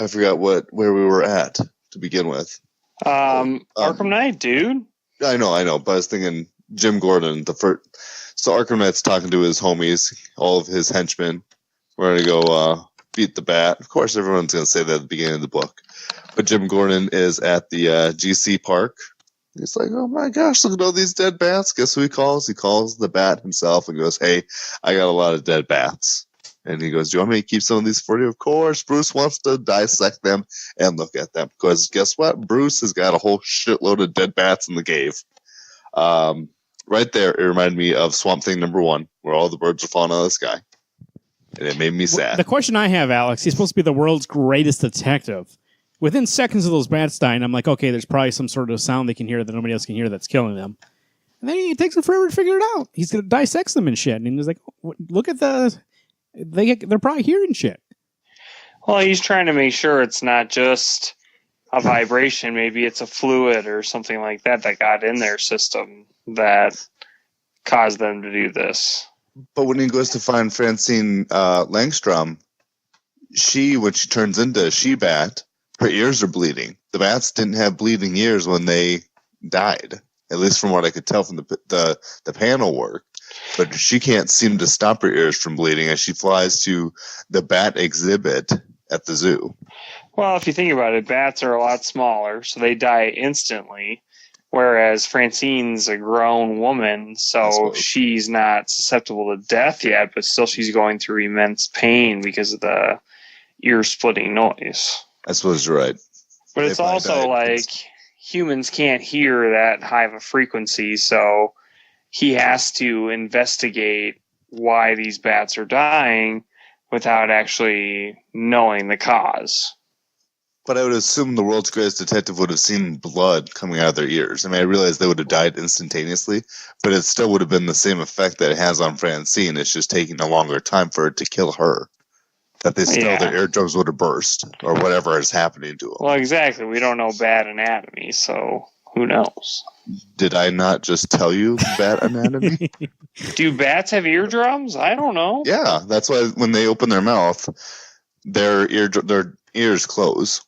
forgot where we were at to begin with. Arkham Knight, dude. I know, but I was thinking Jim Gordon, so Arkham Knight's talking to his homies, all of his henchmen. We're going to go beat the Bat. Of course, everyone's going to say that at the beginning of the book. But Jim Gordon is at the GC Park. He's like, oh my gosh, look at all these dead bats. Guess who he calls? He calls the Bat himself and goes, hey, I got a lot of dead bats. And he goes, do you want me to keep some of these for you? Of course. Bruce wants to dissect them and look at them. Because guess what? Bruce has got a whole shitload of dead bats in the cave. Right there, it reminded me of Swamp Thing number 1, where all the birds are falling out of the sky. And it made me sad. The question I have, Alex, he's supposed to be the world's greatest detective. Within seconds of those bats dying, I'm like, okay, there's probably some sort of sound they can hear that nobody else can hear that's killing them. And then it takes him forever to figure it out. He's going to dissect them and shit. And he's like, look at they're probably hearing shit. Well, he's trying to make sure it's not just a vibration. Maybe it's a fluid or something like that got in their system that caused them to do this. But when he goes to find Francine Langstrom, when she turns into a she-bat, her ears are bleeding. The bats didn't have bleeding ears when they died, at least from what I could tell from the panel work. But she can't seem to stop her ears from bleeding as she flies to the bat exhibit at the zoo. Well, if you think about it, bats are a lot smaller, so they die instantly, whereas Francine's a grown woman, so she's not susceptible to death yet, but still she's going through immense pain because of the ear-splitting noise. I suppose you're right. But it's also like humans can't hear that high of a frequency, so he has to investigate why these bats are dying without actually knowing the cause. But I would assume the world's greatest detective would have seen blood coming out of their ears. I mean, I realize they would have died instantaneously, but it still would have been the same effect that it has on Francine. It's just taking a longer time for it to kill her. That their eardrums would have burst, or whatever is happening to them. Well, exactly. We don't know bat anatomy, so who knows? Did I not just tell you bat anatomy? Do bats have eardrums? I don't know. Yeah, that's why when they open their mouth, their ears close,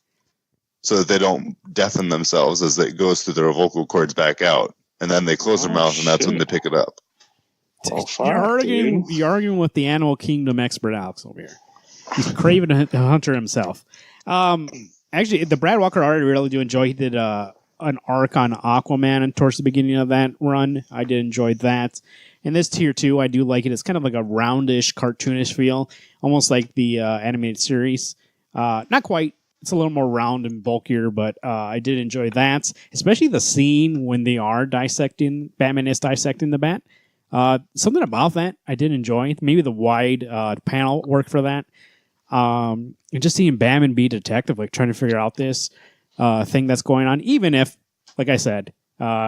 so that they don't deafen themselves as it goes through their vocal cords back out, and then they close their mouth, and that's when they pick it up. Well, You're arguing with the Animal Kingdom expert Alex over here. He's Craven Hunter himself. Actually, the Brad Walker art I really do enjoy. He did an arc on Aquaman and towards the beginning of that run. I did enjoy that. And this tier 2, I do like it. It's kind of like a roundish, cartoonish feel, almost like the animated series. Not quite. It's a little more round and bulkier, but I did enjoy that, especially the scene when they are dissecting. Batman is dissecting the bat. Something about that I did enjoy. Maybe the wide panel work for that. And just seeing Batman be a detective, like trying to figure out this thing that's going on, even if, like I said,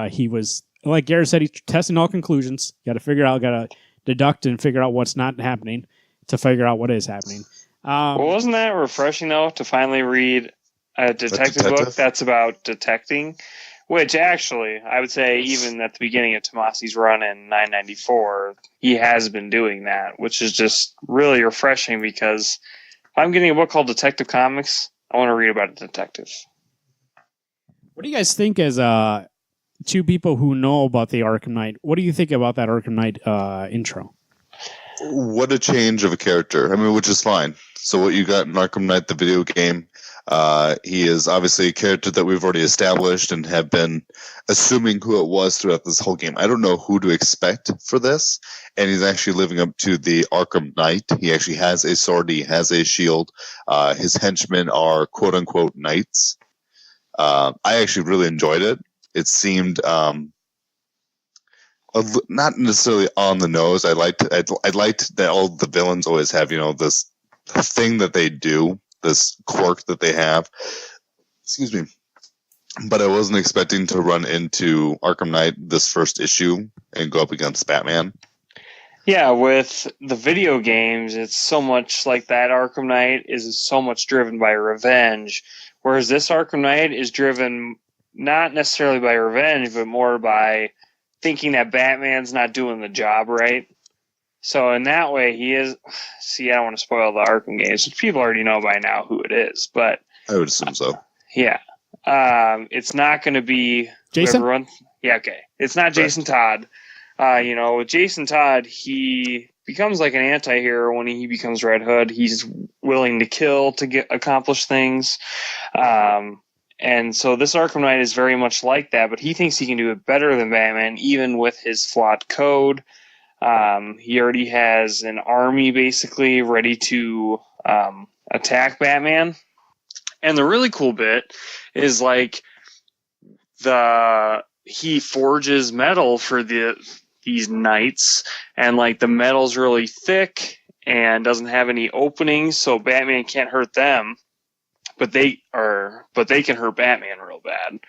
he was, like Garrett said, he's testing all conclusions. Got to deduct and figure out what's not happening to figure out what is happening. Well, wasn't that refreshing, though, to finally read a detective book that's about detecting? Which, actually, I would say even at the beginning of Tomasi's run in 994, he has been doing that, which is just really refreshing because if I'm getting a book called Detective Comics, I want to read about a detective. What do you guys think as two people who know about the Arkham Knight? What do you think about that Arkham Knight intro? What a change of a character. I mean, which is fine. So what you got in Arkham Knight, the video game, he is obviously a character that we've already established and have been assuming who it was throughout this whole game. I don't know who to expect for this, and he's actually living up to the Arkham Knight. He actually has a sword, he has a shield. His henchmen are quote-unquote knights. I actually really enjoyed it. It seemed not necessarily on the nose. I liked that all the villains always have, this thing that they do, this quirk that they have. Excuse me. But I wasn't expecting to run into Arkham Knight this first issue and go up against Batman. Yeah, with the video games, it's so much like that Arkham Knight is so much driven by revenge, whereas this Arkham Knight is driven not necessarily by revenge, but more by thinking that Batman's not doing the job right. So in that way, he is... See, I don't want to spoil the Arkham games. People already know by now who it is, but... I would assume so. Yeah. It's not going to be... Jason? Yeah, okay. It's not Jason Todd. With Jason Todd, he becomes like an anti-hero when he becomes Red Hood. He's willing to kill to accomplish things. And so this Arkham Knight is very much like that, but he thinks he can do it better than Batman, even with his flawed code. He already has an army basically ready to attack Batman. And the really cool bit is like he forges metal for these knights, and like the metal's really thick and doesn't have any openings, so Batman can't hurt them. but they can hurt Batman real bad.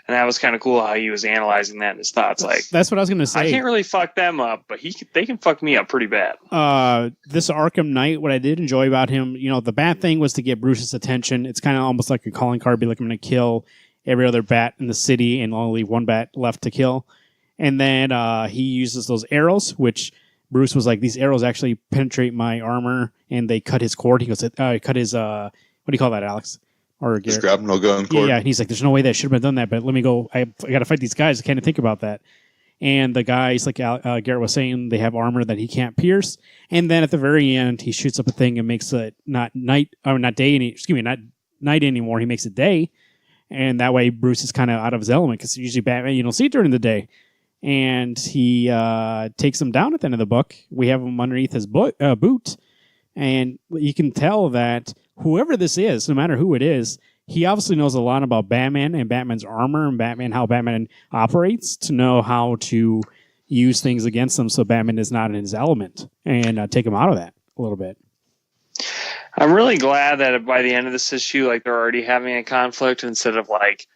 And that was kind of cool how he was analyzing that in his thoughts. Like, that's what I was going to say. I can't really fuck them up, but they can fuck me up pretty bad. This Arkham Knight, what I did enjoy about him, the bad thing was to get Bruce's attention. It's kind of almost like a calling card, be like, I'm going to kill every other bat in the city and only one bat left to kill. And then he uses those arrows, which Bruce was like, these arrows actually penetrate my armor, and they cut his cord. He goes, cut his, what do you call that, Alex? Or just grab no gun cord. Yeah, and he's like, there's no way that should have been done that, but let me go. I got to fight these guys. I can't think about that. And the guys, like Garrett was saying, they have armor that he can't pierce. And then at the very end, he shoots up a thing and makes it not night anymore. He makes it day. And that way, Bruce is kind of out of his element, because usually Batman, you don't see it during the day. And he takes him down at the end of the book. We have him underneath his boot. And you can tell that whoever this is, no matter who it is, he obviously knows a lot about Batman and Batman's armor and how Batman operates, to know how to use things against him so Batman is not in his element, and take him out of that a little bit. I'm really glad that by the end of this issue, like, they're already having a conflict instead of, like,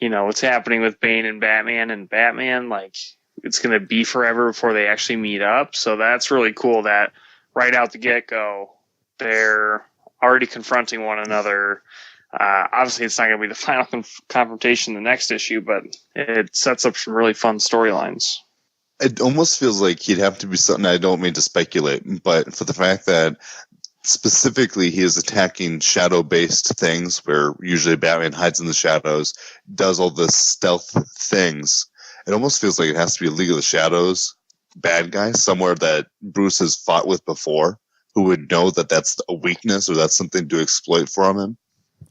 what's happening with Bane and Batman, like, it's going to be forever before they actually meet up. So that's really cool that right out the get-go, they're already confronting one another. Obviously, it's not going to be the final confrontation in the next issue, but it sets up some really fun storylines. It almost feels like he'd have to be something, I don't mean to speculate, but for the fact that specifically he is attacking shadow-based things, where usually Batman hides in the shadows, does all the stealth things. It almost feels like it has to be a League of the Shadows bad guy, somewhere that Bruce has fought with before, who would know that that's a weakness or that's something to exploit from him.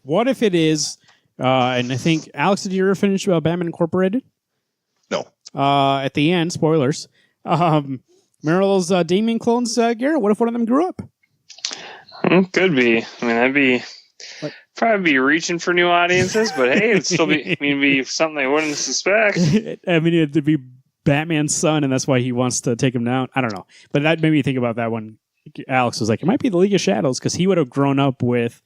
What if it is, and I think, Alex, did you ever finish Batman Incorporated? No. At the end, spoilers, Meryl's Damien clones, Garrett, what if one of them grew up? Could be. I mean, that'd be probably be reaching for new audiences, but hey, it'd still be something they wouldn't suspect. I mean, it'd be Batman's son, and that's why he wants to take him down. I don't know, but that made me think about that when Alex was like, it might be the League of Shadows, because he would have grown up with,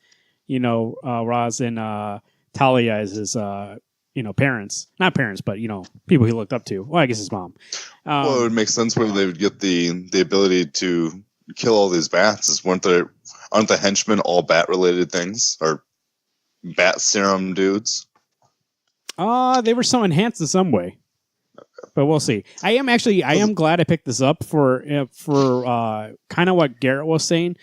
Ra's and Talia as his, parents. Not parents, but, people he looked up to. Well, I guess his mom. Well, it would make sense when they would get the ability to kill all these bats. Aren't the henchmen all bat-related things? Or bat serum dudes? They were so enhanced in some way. But we'll see. I am glad I picked this up for kind of what Garrett was saying.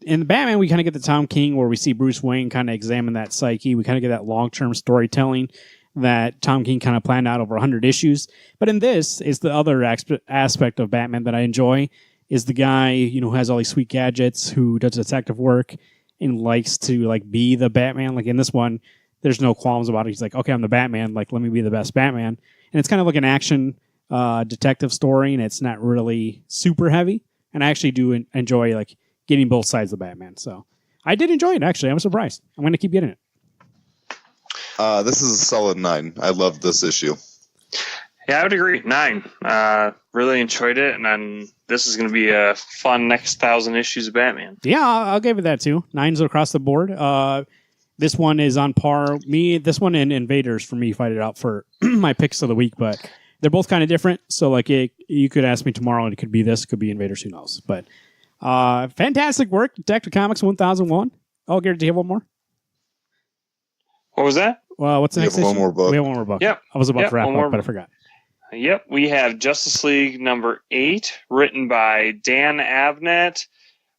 In Batman, we kind of get the Tom King, where we see Bruce Wayne kind of examine that psyche. We kind of get that long-term storytelling that Tom King kind of planned out over 100 issues. But in this is the other aspect of Batman that I enjoy, is the guy, who has all these sweet gadgets, who does detective work and likes to be the Batman. Like in this one, there's no qualms about it. He's like, okay, I'm the Batman. Like, let me be the best Batman. And it's kind of like an action detective story, and it's not really super heavy. And I actually do enjoy getting both sides of Batman. So I did enjoy it, actually. I'm surprised. I'm going to keep getting it. This is a solid 9. I love this issue. Yeah, I would agree. 9. Really enjoyed it, and then this is going to be a fun next 1,000 issues of Batman. Yeah, I'll give it that too. 9s across the board. This one is on par. This one and Invaders for me fight it out for my picks of the week, but they're both kind of different. So you could ask me tomorrow, and it could be this, it could be Invaders, who knows? But fantastic work, Detective Comics 1001. Oh, Garrett, do you have one more? What was that? Well, what's the next issue? One more book. We have one more book. Yep. I was about to wrap up, but I forgot. Yep, we have Justice League number 8, written by Dan Abnett,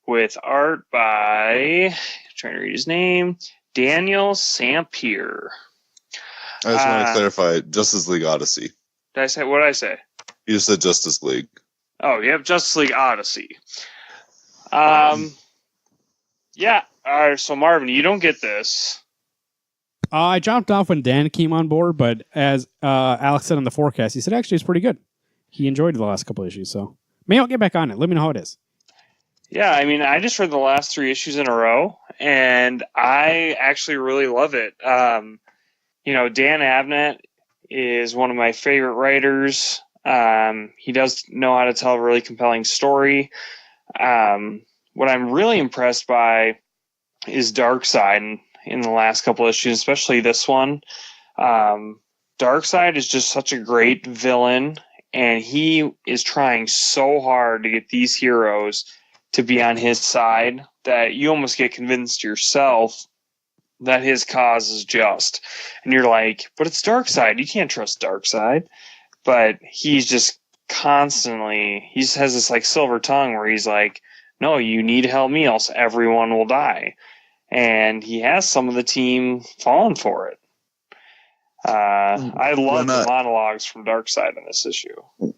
with art by, I'm trying to read his name, Daniel Sampier. I just want to clarify, Justice League Odyssey. What did I say? You said Justice League. Oh, you have Justice League Odyssey. Yeah, all right, so Marvin, you don't get this. I jumped off when Dan came on board, but as Alex said on the forecast, he said actually it's pretty good. He enjoyed the last couple issues, so maybe I'll get back on it. Let me know how it is. Yeah, I mean, I just read the last 3 issues in a row, and I actually really love it. Dan Abnett is one of my favorite writers. He does know how to tell a really compelling story. What I'm really impressed by is Darkseid, in the last couple issues, especially this one. Darkseid is just such a great villain, and he is trying so hard to get these heroes to be on his side that you almost get convinced yourself that his cause is just. And you're like, but it's Darkseid. You can't trust Darkseid. But he's just constantly, he just has this like silver tongue where he's like, no, you need to help me, else everyone will die. And he has some of the team falling for it. I love the monologues from Darkseid in this issue.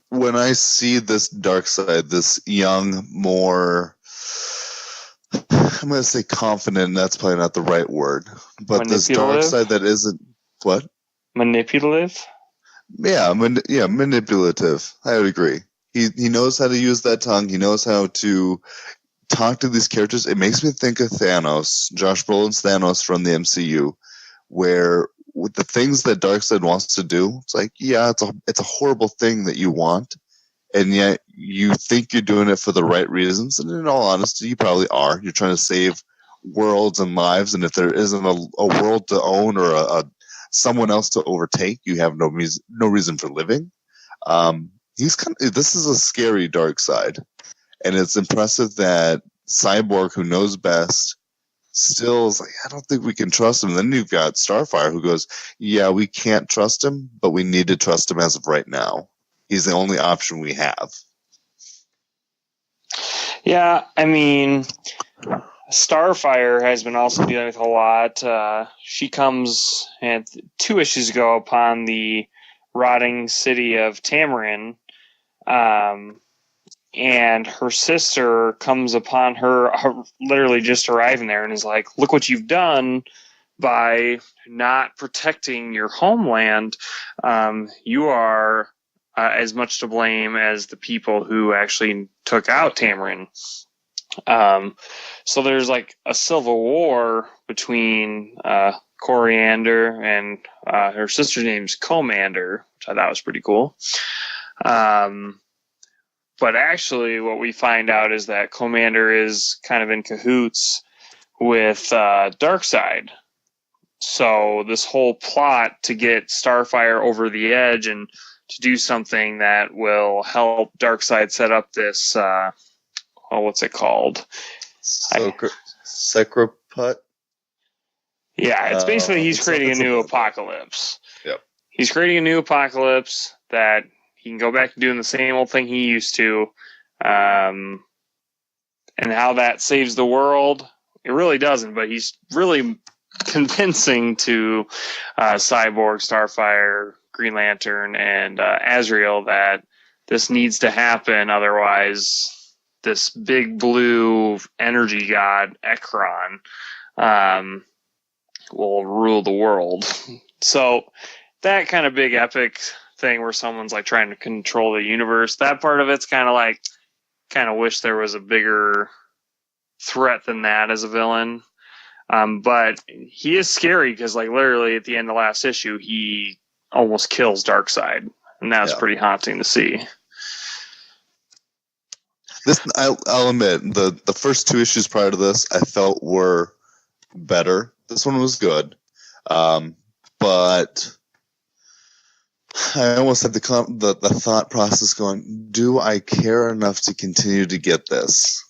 When I see this Darkseid, this young, more, I'm going to say confident, and that's probably not the right word, but this Darkseid that isn't, what? Manipulative? Yeah, manipulative. I would agree. He knows how to use that tongue. He knows how to talk to these characters. It makes me think of Thanos, Josh Brolin's Thanos from the MCU, where with the things that Darkseid wants to do, it's like, yeah, it's a horrible thing that you want, and yet you think you're doing it for the right reasons. And in all honesty, you probably are. You're trying to save worlds and lives, and if there isn't a world to own or a someone else to overtake, you have no reason for living. This is a scary Darkseid, and it's impressive that Cyborg, who knows best, still is like, I don't think we can trust him. And then you've got Starfire, who goes, yeah, we can't trust him, but we need to trust him as of right now. He's the only option we have. Yeah, I mean, Starfire has been also dealing with a lot. She comes 2 issues ago upon the rotting city of Tamarin, and her sister comes upon her literally just arriving there and is like, look what you've done by not protecting your homeland. You are as much to blame as the people who actually took out Tamarin. So there's like a civil war between Koriand'r and her sister's name's Commander, which I thought was pretty cool. But actually what we find out is that Commander is kind of in cahoots with Darkseid. So this whole plot to get Starfire over the edge and to do something that will help Darkseid set up this, what's it called? Secroput? Yeah, it's basically he's creating a new apocalypse. Yep. He's creating a new apocalypse that he can go back to doing the same old thing he used to. And how that saves the world, it really doesn't, but he's really convincing to Cyborg, Starfire, Green Lantern, and Azrael that this needs to happen, otherwise this big blue energy god, Ekron, will rule the world. So that kind of big epic thing where someone's like trying to control the universe, that part of it's kind of like, kind of wish there was a bigger threat than that as a villain. But he is scary because like literally at the end of last issue, he almost kills Darkseid, and that was pretty haunting to see. I'll admit, the first 2 issues prior to this, I felt were better. This one was good, but I almost had the thought process going, do I care enough to continue to get this?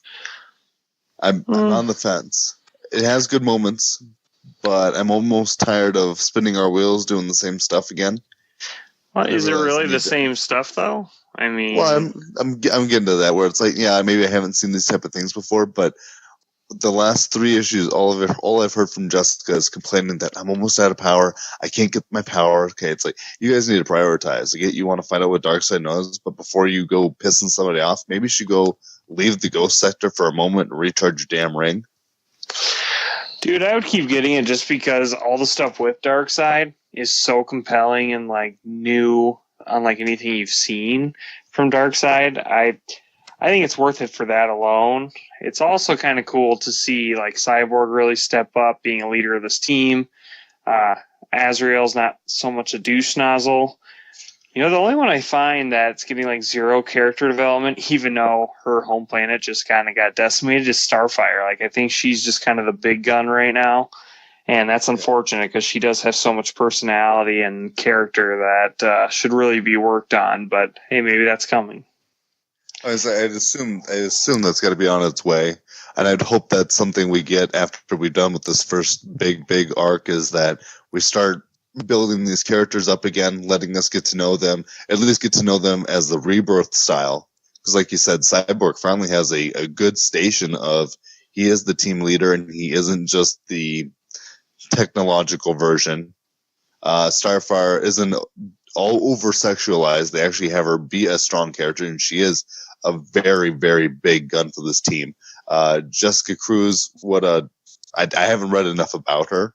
I'm on the fence. It has good moments, but I'm almost tired of spinning our wheels doing the same stuff again. Well, is it really the same stuff though? I mean, well, I'm getting to that where it's like, yeah, maybe I haven't seen these type of things before, but the last 3 issues, all I've heard from Jessica is complaining that I'm almost out of power. I can't get my power. Okay, it's like, you guys need to prioritize. You want to find out what Darkseid knows, but before you go pissing somebody off, maybe you should go leave the ghost sector for a moment and recharge your damn ring. Dude, I would keep getting it just because all the stuff with Darkseid is so compelling and like new, unlike anything you've seen from Darkseid. I think it's worth it for that alone. It's also kind of cool to see like Cyborg really step up, being a leader of this team. Azrael's not so much a douche nozzle. You know, the only one I find that's getting like 0 character development, even though her home planet just kind of got decimated, is Starfire. Like, I think she's just kind of the big gun right now. And that's unfortunate because she does have so much personality and character that should really be worked on. But hey, maybe that's coming. I'd assume that's got to be on its way, and I'd hope that's something we get after we're done with this first big arc. Is that we start building these characters up again, letting us get to know them, at least get to know them as the Rebirth style. Because, like you said, Cyborg finally has a good station of he is the team leader, and he isn't just the technological version. Starfire isn't all over sexualized. They actually have her be a strong character, and she is a very, very big gun for this team. Jessica Cruz, I haven't read enough about her,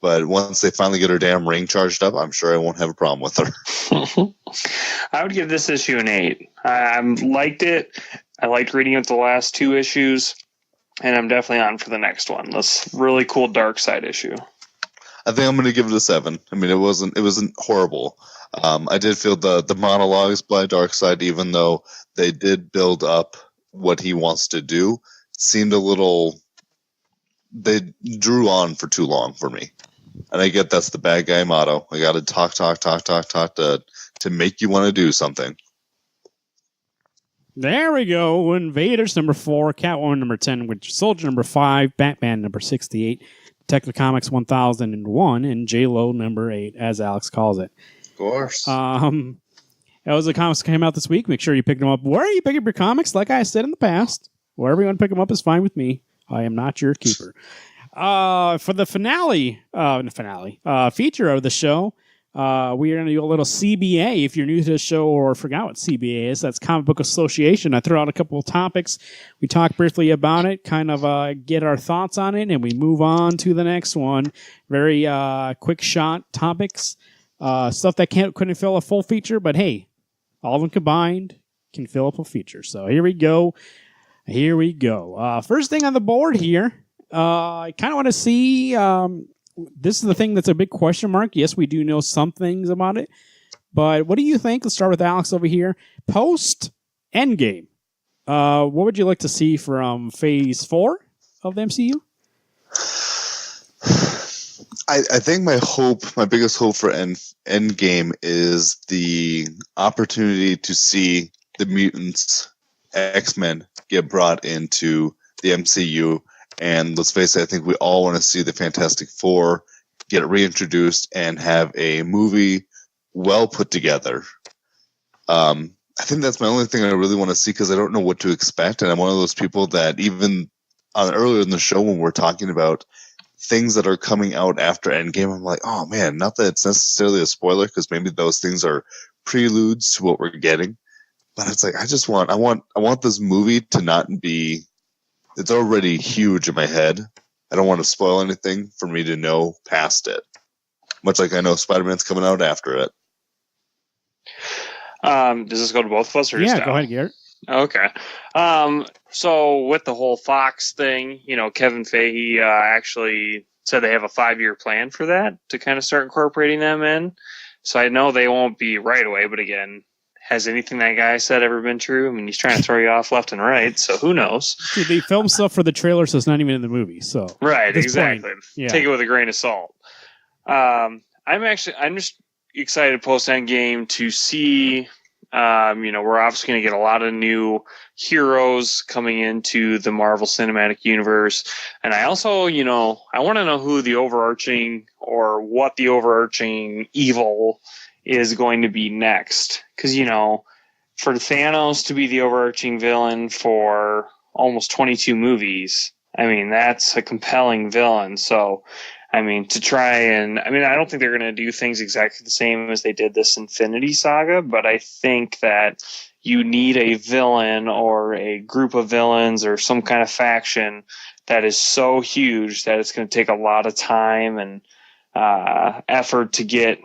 but once they finally get her damn ring charged up, I'm sure I won't have a problem with her. I would give this issue an 8. I liked it. I liked reading it the last 2 issues, and I'm definitely on for the next one. This really cool Dark Side issue. I think I'm going to give it a 7. I mean, it wasn't horrible. I did feel the monologues by Darkseid, even though they did build up what he wants to do, seemed a little. They drew on for too long for me, and I get that's the bad guy motto. I got to talk to make you want to do something. There we go. Invaders number 4, Catwoman number 10, Winter Soldier number 5, Batman number 68, Detective Comics 1001, and J-Lo number 8, as Alex calls it. Of course. Those are the comics that came out this week. Make sure you pick them up. Where are you picking up your comics? Like I said in the past, wherever you want to pick them up is fine with me. I am not your keeper. For the feature of the show, we are going to do a little CBA. If you're new to the show or forgot what CBA is, that's Comic Book Association. I throw out a couple of topics. We talk briefly about it, kind of get our thoughts on it, and we move on to the next one. Very quick shot topics. Stuff that couldn't fill a full feature, but hey, all of them combined can fill up a feature. So here we go. First thing on the board here, I kind of want to see, this is the thing that's a big question mark. Yes, we do know some things about it, but what do you think? Let's start with Alex over here. Post Endgame, what would you like to see from Phase 4 of the MCU? I think my biggest hope for Endgame is the opportunity to see the mutants, X-Men, get brought into the MCU. And let's face it, I think we all want to see the Fantastic Four get reintroduced and have a movie well put together. I think that's my only thing I really want to see because I don't know what to expect. And I'm one of those people that even earlier in the show when we're talking about things that are coming out after Endgame, I'm like, oh man, not that it's necessarily a spoiler because maybe those things are preludes to what we're getting. But it's like I want this movie to not be. It's already huge in my head. I don't want to spoil anything for me to know past it. Much like I know Spider-Man's coming out after it. Does this go to both of us or just go ahead, Garrett. Okay. So with the whole Fox thing, Kevin Feige actually said they have a 5-year plan for that to kind of start incorporating them in. So I know they won't be right away, but again, has anything that guy said ever been true? I mean, he's trying to throw you off left and right, so who knows? Dude, they film stuff for the trailer, so it's not even in the movie. So right, exactly. Take it with a grain of salt. I'm just excited post Endgame to see. We're obviously going to get a lot of new heroes coming into the Marvel Cinematic Universe, and I also, I want to know who the overarching or what the overarching evil is going to be next. Because, for Thanos to be the overarching villain for almost 22 movies, I mean, that's a compelling villain. So, I don't think they're going to do things exactly the same as they did this Infinity Saga, but I think that you need a villain or a group of villains or some kind of faction that is so huge that it's going to take a lot of time and effort to get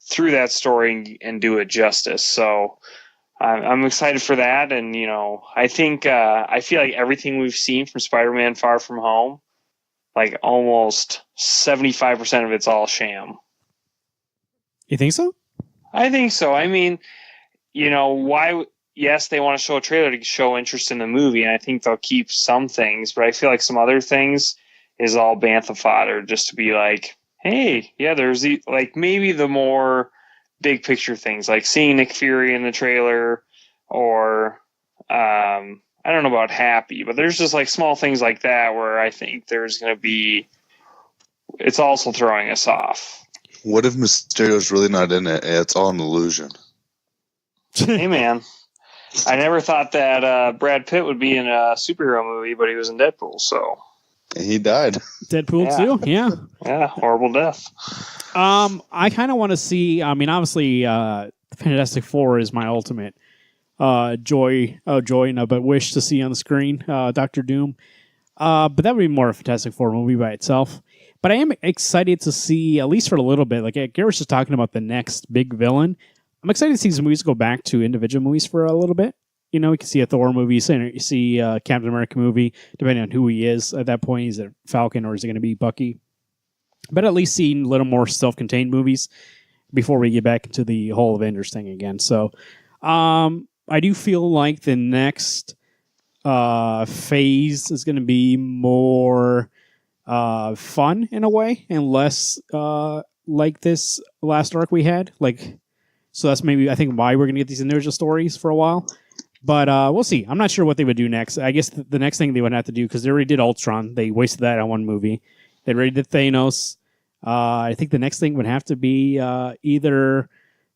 through that story and do it justice. So I'm excited for that. And, I think I feel like everything we've seen from Spider-Man Far From Home, like almost 75% of it's all sham. You think so? I think so. I mean, why? Yes, they want to show a trailer to show interest in the movie, and I think they'll keep some things, but I feel like some other things, is all bantha fodder just to be like, hey, yeah, there's maybe the more big picture things like seeing Nick Fury in the trailer, or I don't know about Happy, but there's just like small things like that where I think there's going to be, it's also throwing us off. What if Mysterio's really not in it? It's all an illusion. Hey, man. I never thought that Brad Pitt would be in a superhero movie, but he was in Deadpool, so. And he died. Deadpool too? Yeah. Yeah, horrible death. I kind of want to see, I mean, obviously, Fantastic Four is my ultimate but wish to see on the screen, Doctor Doom. But that would be more a Fantastic Four movie by itself. But I am excited to see, at least for a little bit, like Garrett was just talking about the next big villain. I'm excited to see some movies go back to individual movies for a little bit. You know, you can see a Thor movie, you see a Captain America movie, depending on who he is at that point. Is it Falcon or is it going to be Bucky? But at least seeing a little more self-contained movies before we get back into the whole Avengers thing again. So I do feel like the next phase is going to be more fun in a way and less like this last arc we had. So that's maybe, I think, why we're going to get these individual stories for a while. But we'll see. I'm not sure what they would do next. I guess the next thing they would have to do, because they already did Ultron. They wasted that on one movie. They already did Thanos. I think the next thing would have to be either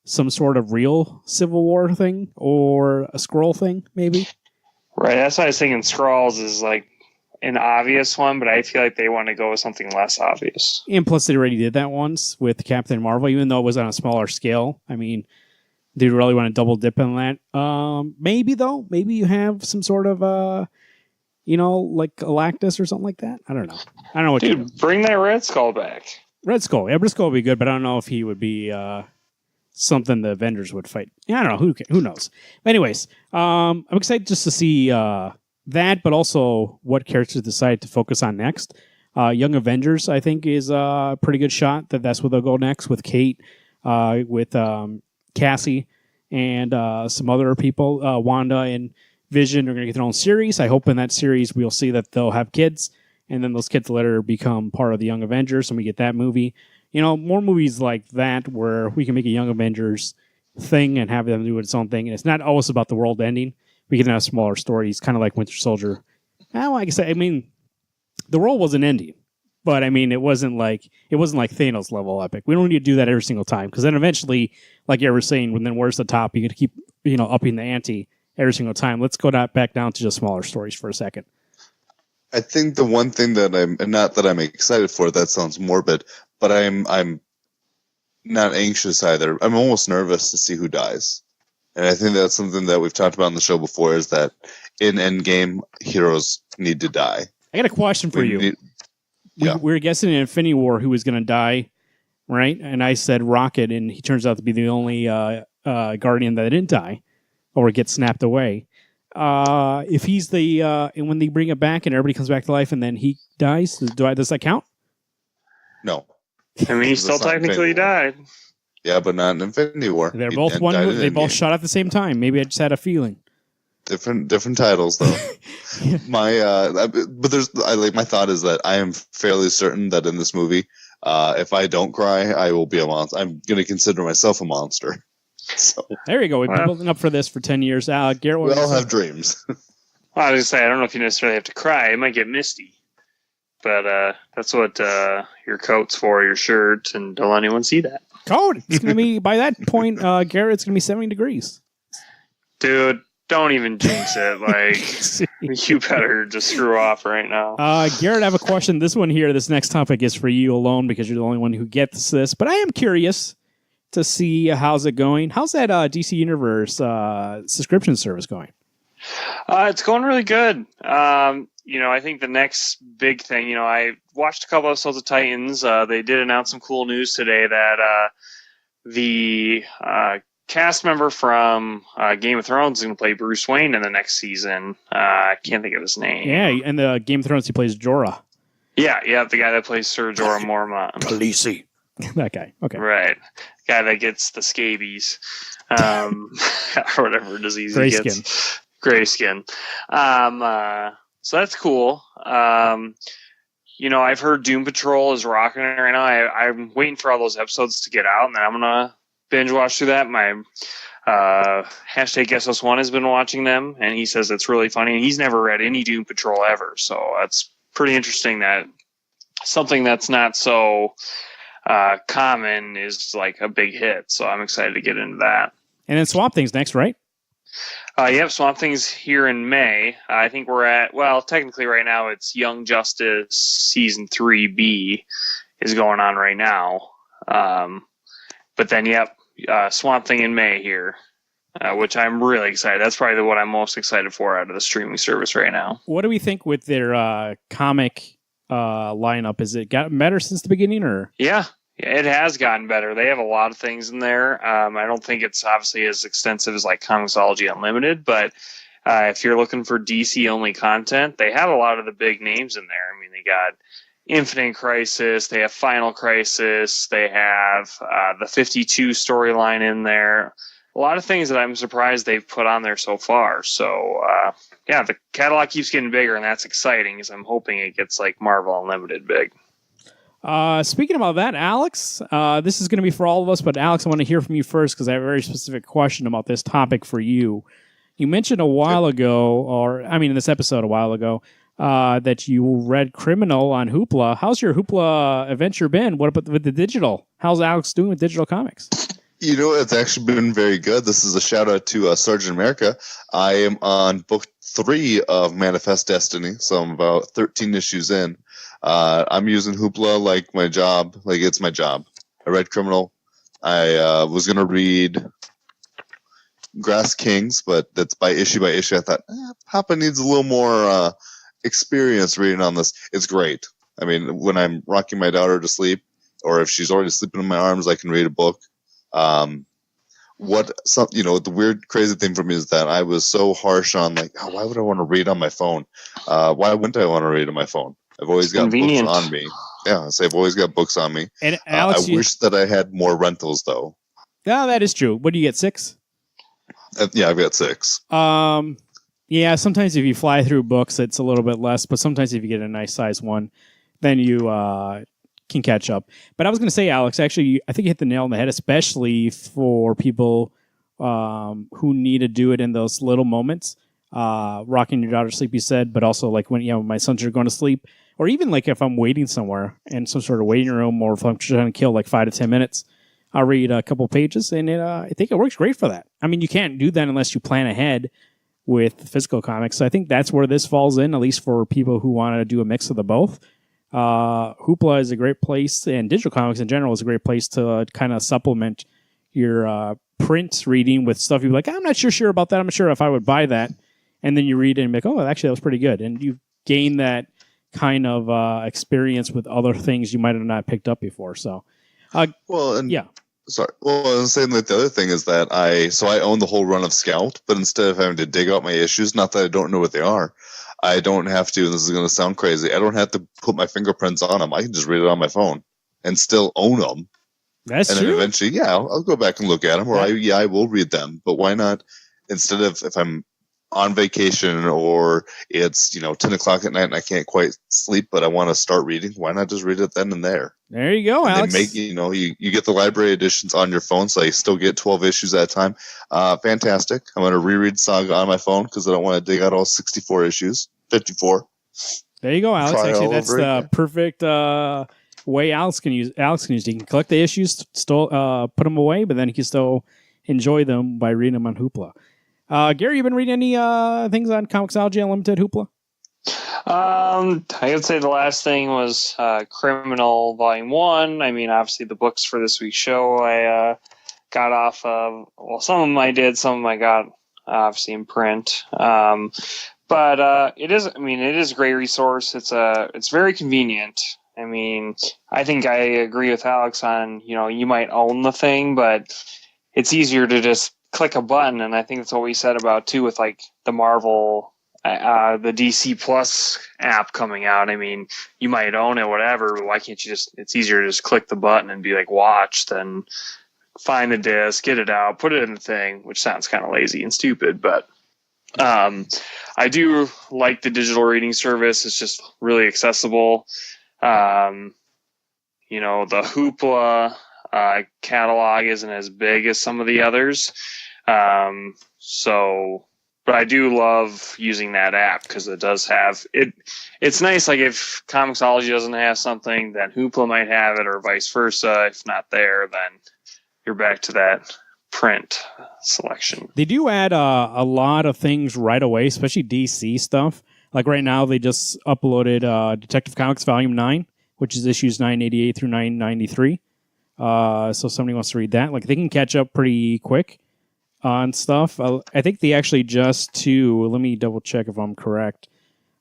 some sort of real Civil War thing or a Skrull thing, maybe. Right. That's why I was thinking Skrulls is like an obvious one, but I feel like they want to go with something less obvious. And plus, they already did that once with Captain Marvel, even though it was on a smaller scale. I mean, do you really want to double dip in that? Maybe, though. Maybe you have some sort of, like Galactus or something like that. I don't know. I don't know what. Dude, bring that Red Skull back. Red Skull. Yeah, Red Skull would be good, but I don't know if he would be something the Avengers would fight. Yeah, I don't know. Who knows? But anyways, I'm excited just to see that, but also what characters decide to focus on next. Young Avengers, I think, is a pretty good shot that's where they'll go next with Kate, with Cassie, and some other people. Wanda and Vision are going to get their own series. I hope in that series we'll see that they'll have kids, and then those kids later become part of the Young Avengers, and we get that movie. You know, more movies like that where we can make a Young Avengers thing and have them do its own thing. And it's not always about the world ending. We can have smaller stories, kind of like Winter Soldier. Like I said, I mean, the world wasn't ending. But, I mean, it wasn't like Thanos level epic. We don't need to do that every single time. Because then eventually, like you were saying, when then where's the top? You got to keep, upping the ante every single time. Let's go back down to just smaller stories for a second. I think the one thing that I'm excited for, that sounds morbid, but I'm not anxious either. I'm almost nervous to see who dies. And I think that's something that we've talked about on the show before, is that in Endgame, heroes need to die. I got a question for you. We were guessing in Infinity War who was going to die, right? And I said Rocket, and he turns out to be the only Guardian that didn't die or get snapped away. If he's and when they bring it back and everybody comes back to life and then he dies, does that count? No. I mean, he still technically died. Yeah, but not in Infinity War. They're both one. They both shot at the same time. Maybe I just had a feeling. Different titles though. My thought is that I am fairly certain that in this movie, if I don't cry, I will be a monster. I'm going to consider myself a monster. So there you go. We've been building up for this for 10 years. Garrett, we all have dreams. Well, I was going to say, I don't know if you necessarily have to cry. It might get misty. But that's what your coat's for, your shirt, and don't let anyone see that. Coat! It's going to be, by that point, Garrett, it's going to be 70 degrees. Dude, don't even jinx it. Like, you better just screw off right now. Garrett, I have a question. This next topic is for you alone because you're the only one who gets this. But I am curious to see how's it going. How's that DC Universe subscription service going? It's going really good. I think the next big thing, I watched a couple episodes of Titans. They did announce some cool news today that the cast member from Game of Thrones is going to play Bruce Wayne in the next season. I can't think of his name. Yeah, in the Game of Thrones, he plays Jorah. Yeah, the guy that plays Sir Jorah Mormont. Khaleesi. That guy. Okay. Right. Guy that gets the scabies. Or whatever disease he gets. Gray skin. So that's cool. I've heard Doom Patrol is rocking it right now. I'm waiting for all those episodes to get out, and then I'm gonna binge watch through that. My hashtag SOS1 has been watching them, and he says it's really funny. And he's never read any Doom Patrol ever, so that's pretty interesting. That something that's not so common is like a big hit. So I'm excited to get into that. And then Swamp Thing's next, right? Yep, Swamp Thing's here in May. I think we're at, technically right now it's Young Justice Season 3B is going on right now. But then, Swamp Thing in May here, which I'm really excited. That's probably what I'm most excited for out of the streaming service right now. What do we think with their comic lineup? Has it gotten better since the beginning, or? Yeah, it has gotten better. They have a lot of things in there. I don't think it's obviously as extensive as like Comixology Unlimited, but if you're looking for DC-only content, they have a lot of the big names in there. I mean, they got Infinite Crisis, they have Final Crisis, they have the 52 storyline in there. A lot of things that I'm surprised they've put on there so far. So, the catalog keeps getting bigger, and that's exciting because I'm hoping it gets like Marvel Unlimited big. Speaking about that, Alex, this is going to be for all of us, but Alex, I want to hear from you first because I have a very specific question about this topic for you. You mentioned a while ago, in this episode a while ago, that you read Criminal on Hoopla. How's your Hoopla adventure been? What about with the digital? How's Alex doing with digital comics? It's actually been very good. This is a shout out to Sergeant America. I am on book 3 of Manifest Destiny, so I'm about 13 issues in. I'm using Hoopla like my job. Like, it's my job. I read Criminal. I was going to read Grass Kings, but that's by issue. I thought, Papa needs a little more experience reading on this. It's great. I mean, when I'm rocking my daughter to sleep, or if she's already sleeping in my arms, I can read a book. The weird, crazy thing for me is that I was so harsh on why would I want to read on my phone? Why wouldn't I want to read on my phone? I've always got books on me. Yeah, so I've always got books on me. And Alex, I wish that I had more rentals, though. Yeah, that is true. What do you get, 6? Yeah, I've got 6. Yeah, sometimes if you fly through books, it's a little bit less, but sometimes if you get a nice size one, then you can catch up. But I was going to say, Alex, actually, I think you hit the nail on the head, especially for people who need to do it in those little moments. Rocking your daughter to sleep, you said, but also like when my sons are going to sleep, or even like if I'm waiting somewhere in some sort of waiting room, or if I'm trying to kill like 5 to 10 minutes, I'll read a couple pages, and I think it works great for that. I mean, you can't do that unless you plan ahead with physical comics. So I think that's where this falls in, at least for people who want to do a mix of the both. Hoopla is a great place, and digital comics in general is a great place to kind of supplement your print reading with stuff you're like, I'm not sure about that. I'm not sure if I would buy that. And then you read it and be like, oh, actually, that was pretty good. And you gain that kind of experience with other things you might have not picked up before. So, yeah. Sorry. Well, I was saying that the other thing is that I own the whole run of Scout, but instead of having to dig out my issues, not that I don't know what they are, I don't have to, and this is going to sound crazy, I don't have to put my fingerprints on them. I can just read it on my phone and still own them. That's true. And then eventually, I'll go back and look at them, or I will read them. But why not, instead of if I'm on vacation or it's 10 o'clock at night and I can't quite sleep, but I want to start reading, why not just read it then and there? There you go, Alex. They make you get the library editions on your phone, so I still get 12 issues at a time. Fantastic. I'm going to reread Saga on my phone because I don't want to dig out all 64 issues. 54. There you go, Alex. Actually, that's the perfect way Alex can use. He can collect the issues, still put them away, but then he can still enjoy them by reading them on Hoopla. Gary, you been reading any things on Comixology Unlimited Hoopla? I would say the last thing was Criminal Volume 1. I mean, obviously the books for this week's show I got off of, some of them I did, some of them I got obviously in print. But it is a great resource. It's very convenient. I mean, I think I agree with Alex on, you might own the thing, but it's easier to just click a button. And I think that's what we said about too with like the Marvel, the DC Plus app coming out. I mean, you might own it, whatever, but why can't you it's easier to just click the button and be like, watch, than find the disc, get it out, put it in the thing, which sounds kind of lazy and stupid, but I do like the digital reading service. It's just really accessible. The Hoopla catalog isn't as big as some of the others. But I do love using that app because it does have it. It's nice. Like if Comixology doesn't have something, then Hoopla might have it, or vice versa. If not there, then you're back to that print selection. They do add a lot of things right away, especially DC stuff. Like right now, they just uploaded Detective Comics Volume 9, which is issues 988 through 993. So somebody wants to read that. Like they can catch up pretty quick on stuff. I think they actually just let me double check if I'm correct,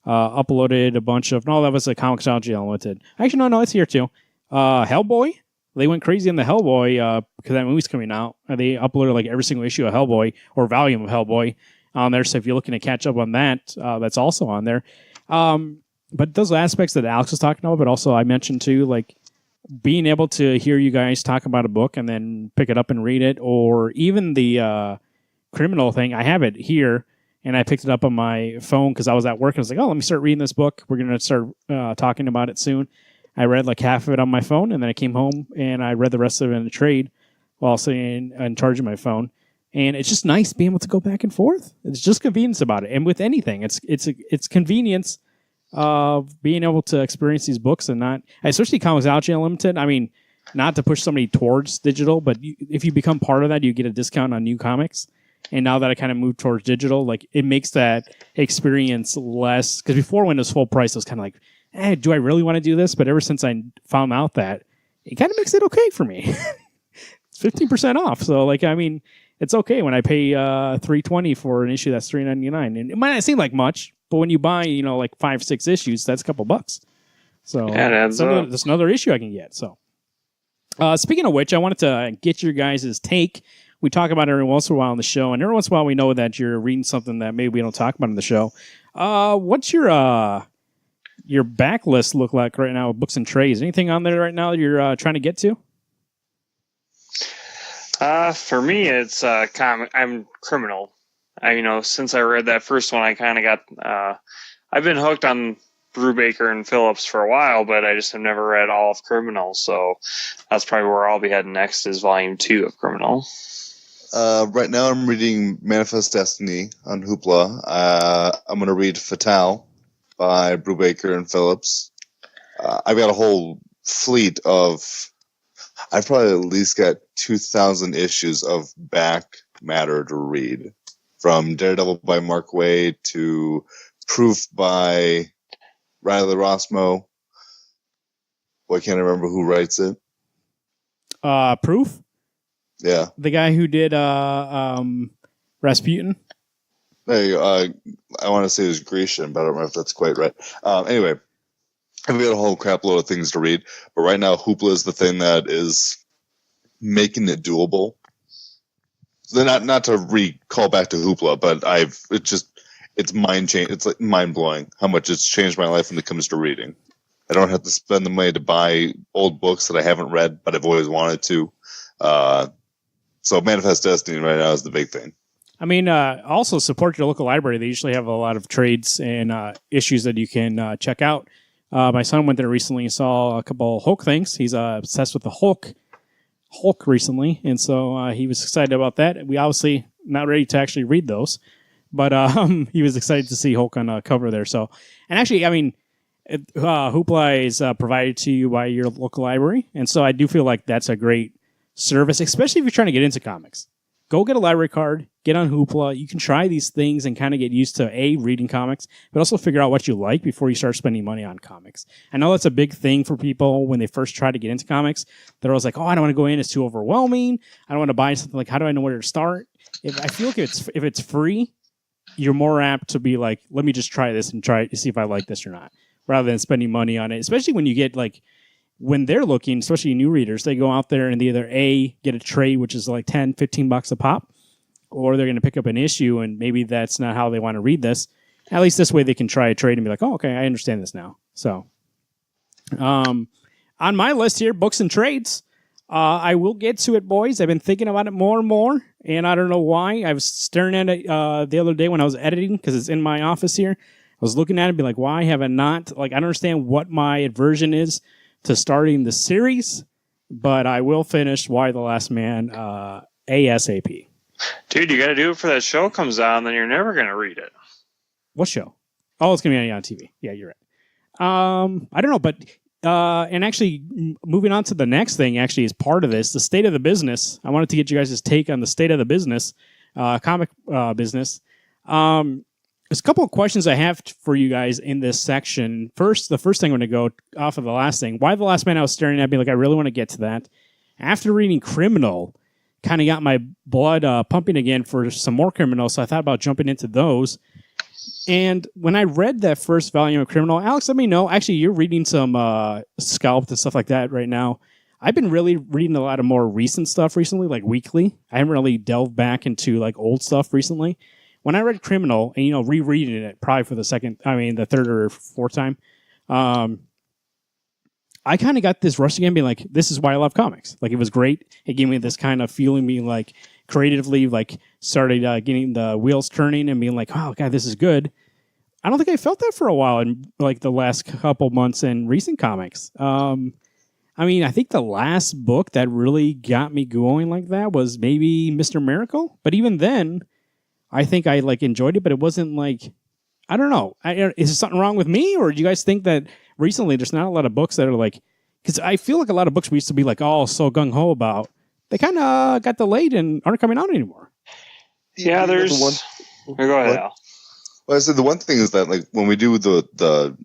uploaded a bunch of, no, that was a Comixology Unlimited. Actually, no, it's here too. Hellboy. They went crazy on the Hellboy because that movie's coming out. They uploaded like every single issue of Hellboy or volume of Hellboy on there. So if you're looking to catch up on that, that's also on there. But those aspects that Alex was talking about, but also I mentioned too, like being able to hear you guys talk about a book and then pick it up and read it, or even the criminal thing. I have it here, and I picked it up on my phone because I was at work. And I was like, oh, let me start reading this book. We're going to start talking about it soon. I read like half of it on my phone, and then I came home and I read the rest of it in the trade while sitting and charging my phone. And it's just nice being able to go back and forth. It's just convenience about it. And with anything, it's convenience of being able to experience these books and not, especially Comixology Unlimited. I mean, not to push somebody towards digital, but if you become part of that, you get a discount on new comics. And now that I kind of moved towards digital, like it makes that experience less. Because before, when it was full price, it was kind of like, do I really want to do this? But ever since I found out that, it kind of makes it okay for me. It's 15% off. So, like, I mean, it's okay when I pay $3.20 for an issue that's $3.99, and it might not seem like much, but when you buy, like 5-6 issues, that's a couple bucks. So that's another issue I can get. So, speaking of which, I wanted to get your guys' take. We talk about it every once in a while on the show, and every once in a while we know that you're reading something that maybe we don't talk about on the show. What's your backlist look like right now with books and trades? Anything on there right now that you're trying to get to? For me, it's I'm Criminal. Since I read that first one, I kind of got. I've been hooked on Brubaker and Phillips for a while, but I just have never read all of Criminal, so that's probably where I'll be heading next. Is Volume 2 of Criminal. Right now, I'm reading Manifest Destiny on Hoopla. I'm going to read Fatale by Brubaker and Phillips. I've got a whole fleet of. I've probably at least got 2,000 issues of back matter to read, from Daredevil by Mark Waid to Proof by Riley Rossmo. Well, I can't remember who writes it. Proof? Yeah. The guy who did Rasputin? Hey, I want to say it was Grecian, but I don't know if that's quite right. Anyway, I've got a whole crap load of things to read, but right now Hoopla is the thing that is making it doable. So not to call back to Hoopla, but it's like mind blowing how much it's changed my life when it comes to reading. I don't have to spend the money to buy old books that I haven't read, but I've always wanted to. So Manifest Destiny right now is the big thing. I mean, also support your local library. They usually have a lot of trades and issues that you can check out. My son went there recently and saw a couple Hulk things. He's obsessed with the Hulk recently, and so he was excited about that. We obviously not ready to actually read those, but he was excited to see Hulk on a cover there. So, and actually, I mean, Hoopla is provided to you by your local library, and so I do feel like that's a great service, especially if you're trying to get into comics. Go get a library card, get on Hoopla. You can try these things and kind of get used to reading comics, but also figure out what you like before you start spending money on comics. I know that's a big thing for people when they first try to get into comics. They're always like, oh, I don't want to go in. It's too overwhelming. I don't want to buy something. Like, how do I know where to start? I feel like if it's free, you're more apt to be like, let me just try this and try to see if I like this or not, rather than spending money on it, especially when you get like, when they're looking, especially new readers, they go out there and they either get a trade, which is like $10, $15 a pop, or they're going to pick up an issue and maybe that's not how they want to read this. At least this way they can try a trade and be like, oh, okay, I understand this now. So on my list here, books and trades, I will get to it, boys. I've been thinking about it more and more, and I don't know why. I was staring at it the other day when I was editing because it's in my office here. was looking at it and be like, why have I not? Like, I don't understand what my aversion is to starting the series, but I will finish Y the Last Man ASAP. Dude, you got to do it for that show comes out, and then you're never going to read it. What show? Oh, it's going to be on TV. Yeah, you're right. I don't know, but and actually moving on to the next thing actually is part of this, the state of the business. I wanted to get you guys' take on the state of the business, comic business. There's a couple of questions I have for you guys in this section. First, the first thing I'm going to go off of the last thing. Why the Last Man? I was staring at me like I really want to get to that. After reading Criminal, kind of got my blood pumping again for some more Criminal, so I thought about jumping into those. And when I read that first volume of Criminal, Alex, let me know. Actually, you're reading some Scalped and stuff like that right now. I've been really reading a lot of more recent stuff recently, like weekly. I haven't really delved back into like old stuff recently. When I read Criminal and, rereading it probably for the third or fourth time, I kind of got this rush again being like, this is why I love comics. Like, it was great. It gave me this kind of feeling, being like creatively, like started getting the wheels turning and being like, oh God, this is good. I don't think I felt that for a while in like the last couple months in recent comics. I think the last book that really got me going like that was maybe Mr. Miracle. But even then, I think I like enjoyed it, but it wasn't like, I don't know. Is there something wrong with me? Or do you guys think that recently there's not a lot of books that are like, because I feel like a lot of books we used to be like, oh, so gung-ho about, they kind of got delayed and aren't coming out anymore. Yeah, there's one. Go ahead, Al. Well, I said the one thing is that like when we do the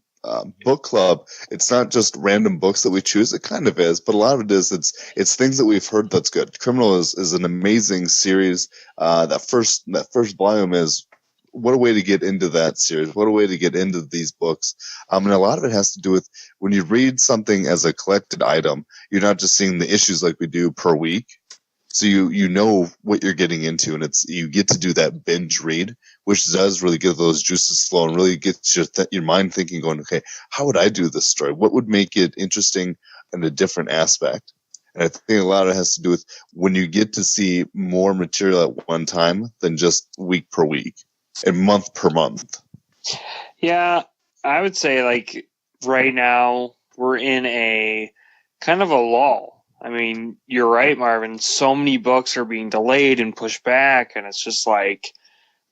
book club, it's not just random books that we choose. It kind of is, but a lot of it is it's things that we've heard that's good. Criminal is an amazing series. That first volume is what a way to get into that series. What a way to get into these books. And a lot of it has to do with when you read something as a collected item, you're not just seeing the issues like we do per week. So you know what you're getting into, and you get to do that binge read, which does really get those juices flowing, and really gets your mind thinking, going, okay, how would I do this story? What would make it interesting in a different aspect? And I think a lot of it has to do with when you get to see more material at one time than just week per week and month per month. Yeah, I would say like right now we're in a kind of a lull. I mean, you're right, Marvin. So many books are being delayed and pushed back, and it's just like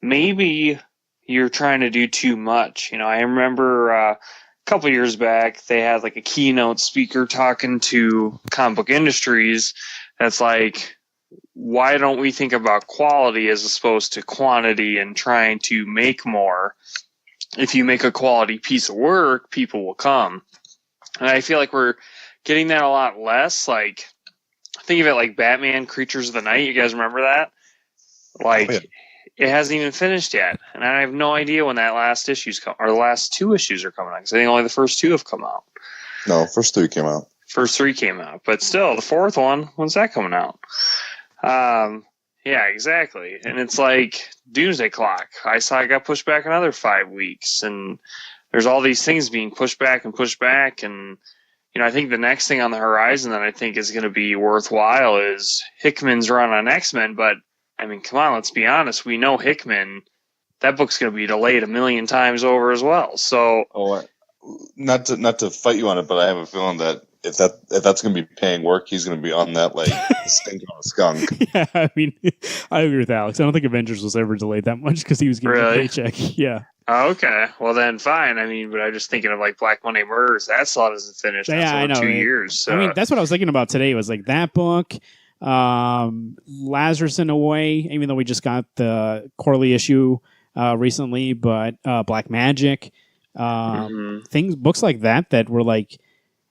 maybe you're trying to do too much. I remember a couple years back they had like a keynote speaker talking to comic book industries. That's like, why don't we think about quality as opposed to quantity and trying to make more? If you make a quality piece of work, people will come. And I feel like we're getting that a lot less. Like, think of it like Batman Creatures of the Night. You guys remember that? Like, It hasn't even finished yet. And I have no idea when that last issue's or the last two issues are coming out. Because I think only the first two have come out. No, first three came out. First three came out. But still, the fourth one, when's that coming out? Yeah, exactly. And it's like Doomsday Clock. I saw it got pushed back another 5 weeks. And there's all these things being pushed back. And I think the next thing on the horizon that I think is going to be worthwhile is Hickman's run on X-Men. But, I mean, come on, let's be honest. We know Hickman, that book's going to be delayed 1,000,000 times over as well. So, not to fight you on it, but I have a feeling that if that's going to be paying work, he's going to be on that like stink on a skunk. Yeah, I mean, I agree with Alex. I don't think Avengers was ever delayed that much because he was getting a paycheck. Yeah. Okay, well then fine. I mean, but I'm just thinking of like Black Monday Murders. That still doesn't finish. Yeah, I know. 2 years. So. I mean, that's what I was thinking about today. Was like that book, Lazarus in a way. Even though we just got the quarterly issue recently, but Black Magic, books like that were like.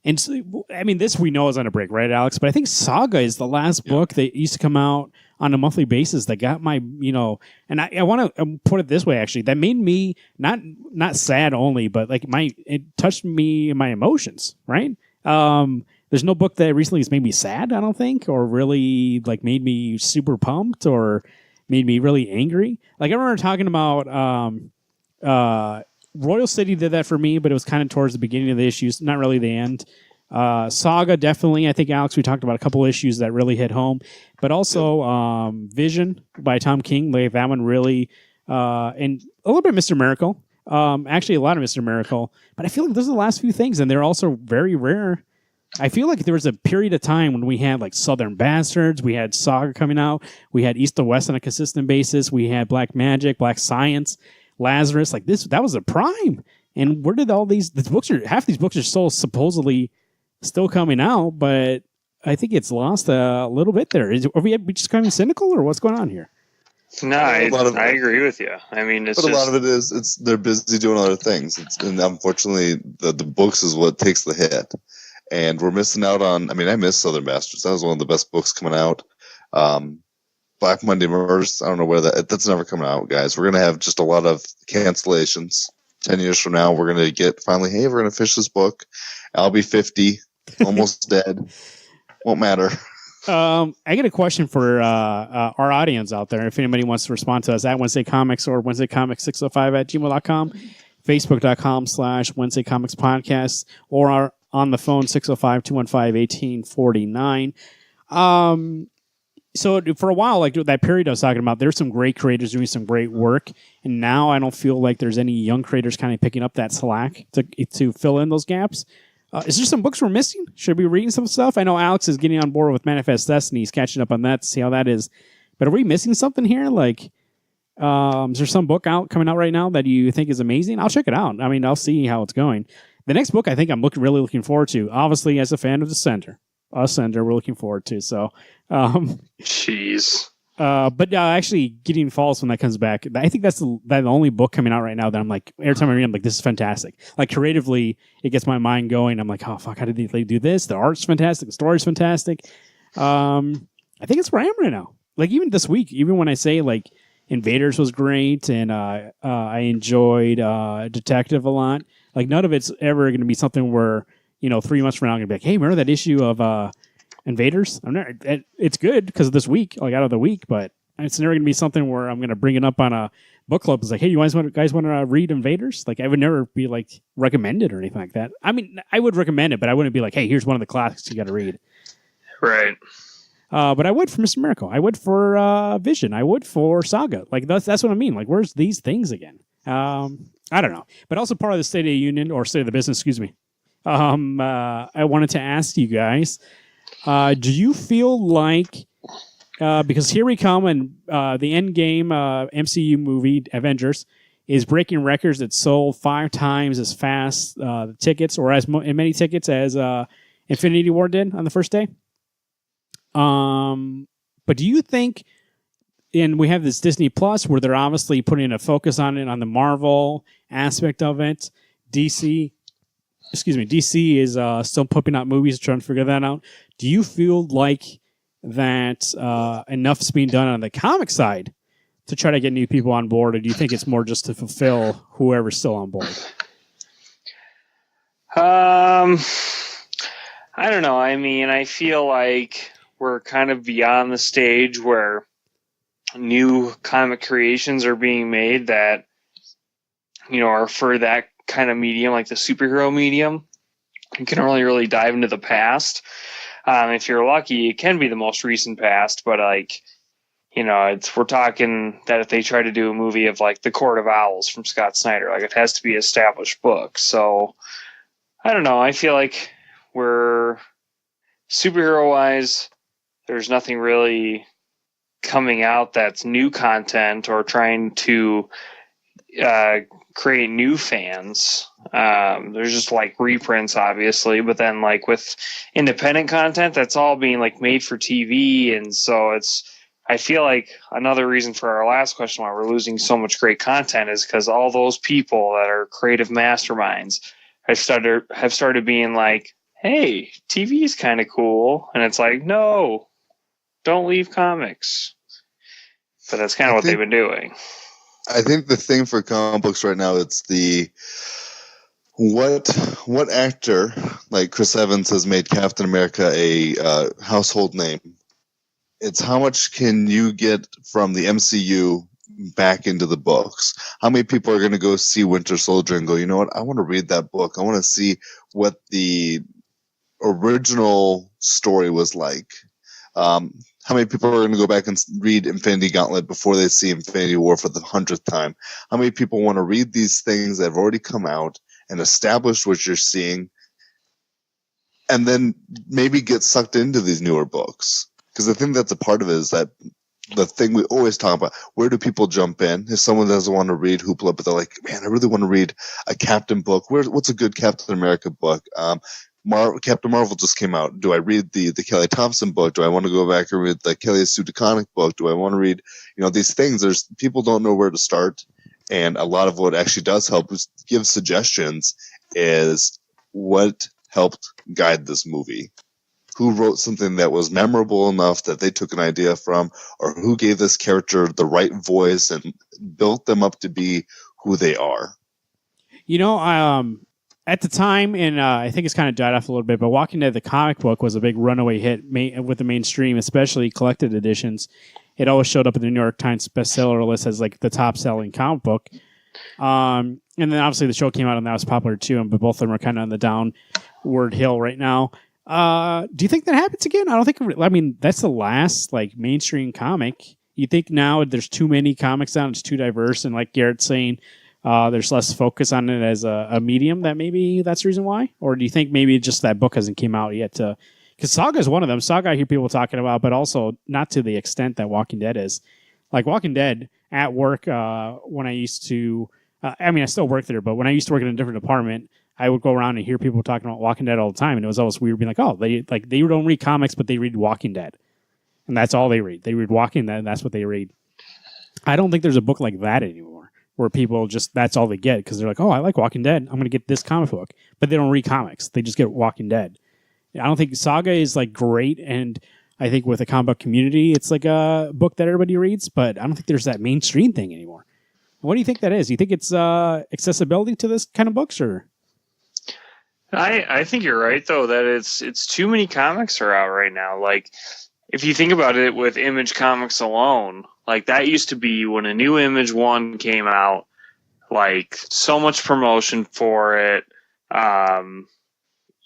And so, I mean, this we know is on a break, right, Alex? But I think Saga is the last book that used to come out on a monthly basis that got my, and I want to put it this way, actually, that made me not sad only, but like it touched me in my emotions, right? There's no book that recently has made me sad, I don't think, or really like made me super pumped or made me really angry. Like I remember talking about, Royal City did that for me, but it was kind of towards the beginning of the issues, not really the end. Saga, definitely. I think, Alex, we talked about a couple issues that really hit home. But also Vision by Tom King. Like, that one really... and a little bit Mr. Miracle. Actually, a lot of Mr. Miracle. But I feel like those are the last few things, and they're also very rare. I feel like there was a period of time when we had like Southern Bastards, we had Saga coming out, we had East to West on a consistent basis, we had Black Magic, Black Science, Lazarus. Like that was a prime. And where did all these books are? Half these books are still supposedly still coming out, but I think it's lost a little bit there. Are we just becoming cynical, or what's going on here? No, I agree with you. I mean, a lot of it is they're busy doing other things, and unfortunately, the books is what takes the hit. And we're missing out on. I mean, I miss Southern Bastards. That was one of the best books coming out. Black Monday Murders. I don't know where that's never coming out, guys. We're gonna have just a lot of cancellations. 10 years from now, we're gonna get finally. Hey, we're gonna finish this book. I'll be 50, almost dead. Won't matter. I get a question for our audience out there. If anybody wants to respond to us at Wednesday Comics or WednesdayComics605@gmail.com, Facebook.com/Wednesday Comics Podcast, or on the phone 605-215-1849. So for a while, like that period I was talking about, there's some great creators doing some great work, and now I don't feel like there's any young creators kind of picking up that slack to fill in those gaps. Is there some books we're missing? Should we be reading some stuff? I know Alex is getting on board with Manifest Destiny. He's catching up on that to see how that is. But are we missing something here? Like, is there some book coming out right now that you think is amazing? I'll check it out. I mean, I'll see how it's going. The next book I think I'm really looking forward to, obviously as a fan of Ascender, we're looking forward to. So, jeez. But actually, Gideon Falls, when that comes back, I think that's the only book coming out right now that I'm like, every time I read it, I'm like, this is fantastic. Like, creatively, it gets my mind going. I'm like, oh, fuck, how did they do this? The art's fantastic. The story's fantastic. I think it's where I am right now. Like, even this week, even when I say, like, Invaders was great, and I enjoyed Detective a lot, like, none of it's ever going to be something where, 3 months from now, I'm going to be like, hey, remember that issue of Invaders? It's good because of this week, like out of the week, but it's never going to be something where I'm going to bring it up on a book club. It's like, hey, you guys want to read Invaders? Like, I would never be like recommend it or anything like that. I mean, I would recommend it, but I wouldn't be like, hey, here's one of the classics you got to read. Right. But I would for Mr. Miracle. I would for Vision. I would for Saga. Like that's what I mean. Like, where's these things again? I don't know. But also part of the State of the Union or State of the Business. Excuse me. I wanted to ask you guys. Do you feel like, because here we come and the Endgame MCU movie, Avengers, is breaking records. It sold 5 times as fast the tickets, or as many tickets as Infinity War did on the first day. But do you think, and we have this Disney Plus where they're obviously putting a focus on it, on the Marvel aspect of it, DC is still pumping out movies, trying to figure that out. Do you feel like that enough's being done on the comic side to try to get new people on board, or do you think it's more just to fulfill whoever's still on board? I don't know. I mean, I feel like we're kind of beyond the stage where new comic creations are being made that, are for that kind of medium, like the superhero medium. You can only really dive into the past. If you're lucky, it can be the most recent past, but we're talking that if they try to do a movie of like The Court of Owls from Scott Snyder, like it has to be an established book. So I don't know. I feel like we're superhero wise, there's nothing really coming out that's new content or trying to create new fans. There's just like reprints, obviously, but then like with independent content, that's all being like made for TV, and so I feel like another reason for our last question why we're losing so much great content is because all those people that are creative masterminds have started being like, hey, TV is kind of cool, and it's like, no, don't leave comics. But that's kind of what they've been doing. I think the thing for comic books right now, it's what actor like Chris Evans has made Captain America a household name. It's how much can you get from the MCU back into the books? How many people are going to go see Winter Soldier and go, you know what, I want to read that book. I want to see what the original story was like. How How many people are going to go back and read Infinity Gauntlet before they see Infinity War for the 100th time? How many people want to read these things that have already come out and established what you're seeing, and then maybe get sucked into these newer books? Because I think that's a part of it, is that the thing we always talk about, where do people jump in? If someone doesn't want to read Hoopla, but they're like, man, I really want to read a Captain book. What's a good Captain America book? Captain Marvel just came out. Do I read the Kelly Thompson book? Do I want to go back and read the Kelly Sue DeConnick book? Do I want to read, these things? There's people don't know where to start. And a lot of what actually does help is give suggestions is what helped guide this movie. Who wrote something that was memorable enough that they took an idea from, or who gave this character the right voice and built them up to be who they are. At the time, and I think it's kind of died off a little bit, but Walking Dead, the comic book, was a big runaway hit with the mainstream, especially collected editions. It always showed up in the New York Times bestseller list as like the top-selling comic book. And then obviously the show came out and that was popular too, but both of them are kind of on the downward hill right now. Do you think that happens again? That's the last like mainstream comic. You think now there's too many comics out, it's too diverse, and like Garrett's saying, there's less focus on it as a medium, that maybe that's the reason why? Or do you think maybe just that book hasn't came out yet? Because Saga is one of them. Saga I hear people talking about, but also not to the extent that Walking Dead is. Like Walking Dead at work, when I used to, I still work there, but when I used to work in a different department, I would go around and hear people talking about Walking Dead all the time, and it was always weird being like, oh, they don't read comics, but they read Walking Dead. And that's all they read. They read Walking Dead, and that's what they read. I don't think there's a book like that anymore, where people just, that's all they get, because they're like, oh, I like Walking Dead, I'm going to get this comic book. But they don't read comics. They just get Walking Dead. I don't think Saga is like great, and I think with the comic book community, it's like a book that everybody reads, but I don't think there's that mainstream thing anymore. What do you think that is? Do you think it's accessibility to this kind of books, or? I think you're right, though, that it's too many comics are out right now. Like, if you think about it with Image Comics alone, like that used to be when a new Image 1 came out, like so much promotion for it.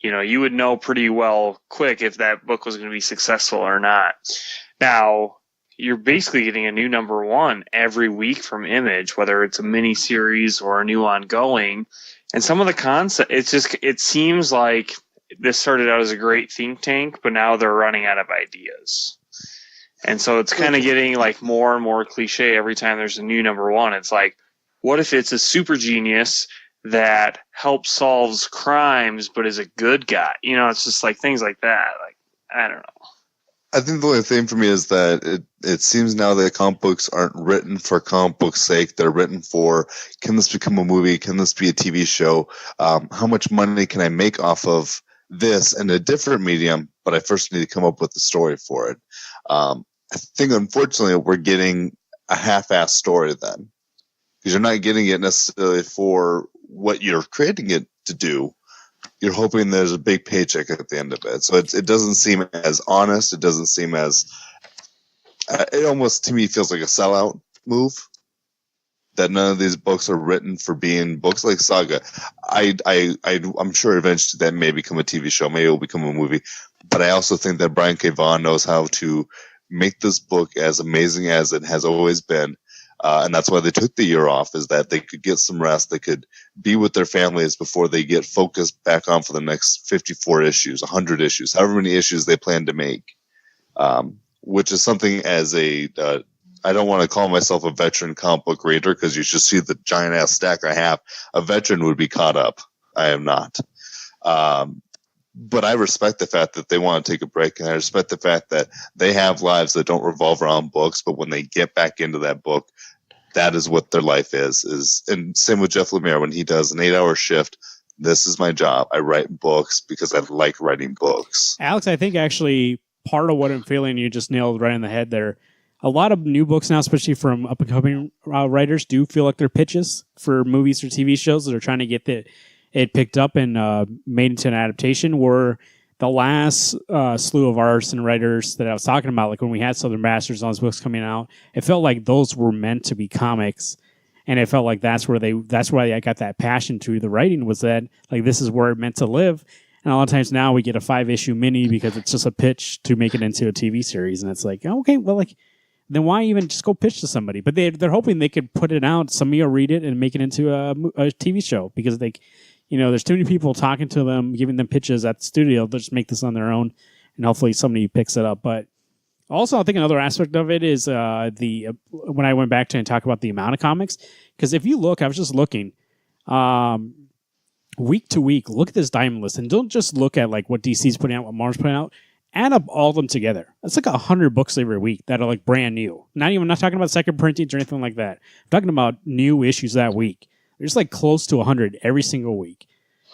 You would know pretty well quick if that book was going to be successful or not. Now, you're basically getting a new number 1 every week from Image, whether it's a mini series or a new ongoing. And some of the concept, it seems like this started out as a great think tank, but now they're running out of ideas. And so it's kind of getting like more and more cliche every time there's a new number 1. It's like, what if it's a super genius that helps solves crimes, but is a good guy? It's just like things like that. Like, I don't know. I think the only thing for me is that it seems now that comic books aren't written for comic book's sake. They're written for, can this become a movie? Can this be a TV show? How much money can I make off of this in a different medium? But I first need to come up with a story for it. I think, unfortunately, we're getting a half-assed story then. Because you're not getting it necessarily for what you're creating it to do. You're hoping there's a big paycheck at the end of it. So it doesn't seem as honest. It doesn't seem as... it almost, to me, feels like a sellout move. That none of these books are written for being books like Saga. I'm sure eventually that may become a TV show. Maybe it will become a movie. But I also think that Brian K. Vaughan knows how to make this book as amazing as it has always been. And that's why they took the year off, is that they could get some rest. They could be with their families before they get focused back on for the next 54 issues, 100 issues, however many issues they plan to make. Which is something as I don't want to call myself a veteran comic book reader, because you should see the giant ass stack I have. A veteran would be caught up. I am not. But I respect the fact that they want to take a break, and I respect the fact that they have lives that don't revolve around books, but when they get back into that book, that is what their life is. And same with Jeff Lemire when he does an 8-hour shift. This is my job. I write books because I like writing books. Alex, I think actually part of what I'm feeling, you just nailed right in the head there. A lot of new books now, especially from up-and-coming writers, do feel like they're pitches for movies or TV shows that are trying to get it picked up and made into an adaptation. Where the last slew of artists and writers that I was talking about, like when we had Southern Bastards and all those books coming out, it felt like those were meant to be comics, and it felt like that's why I got that passion to the writing, was that like this is where it meant to live. And a lot of times now we get a 5-issue mini because it's just a pitch to make it into a TV series. And it's like, okay, well, like, then why even just go pitch to somebody? But they're hoping they could put it out, somebody will read it and make it into a TV show because there's too many people talking to them, giving them pitches at the studio. They'll just make this on their own and hopefully somebody picks it up. But also, I think another aspect of it is when I went back to and talk about the amount of comics. Because if you look, I was just looking week to week, look at this Diamond list and don't just look at like what DC's putting out, what Marvel's putting out. Add up all of them together. It's like 100 books every week that are like brand new. Not talking about second printings or anything like that. I'm talking about new issues that week. There's like close to 100 every single week.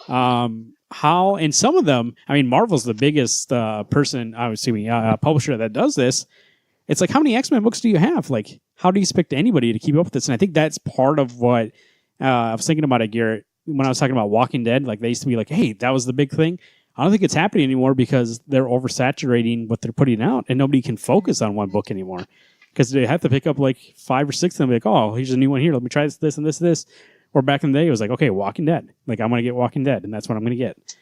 And some of them, I mean, Marvel's the biggest publisher that does this. It's like, how many X-Men books do you have? Like, how do you expect anybody to keep up with this? And I think that's part of what I was thinking about it, Garrett, when I was talking about Walking Dead. Like, they used to be like, hey, that was the big thing. I don't think it's happening anymore because they're oversaturating what they're putting out, and nobody can focus on one book anymore because they have to pick up like 5 or 6 of them. Like, oh, here's a new one here. Let me try this and this and this. Or back in the day, it was like, okay, Walking Dead. Like, I'm going to get Walking Dead, and that's what I'm going to get.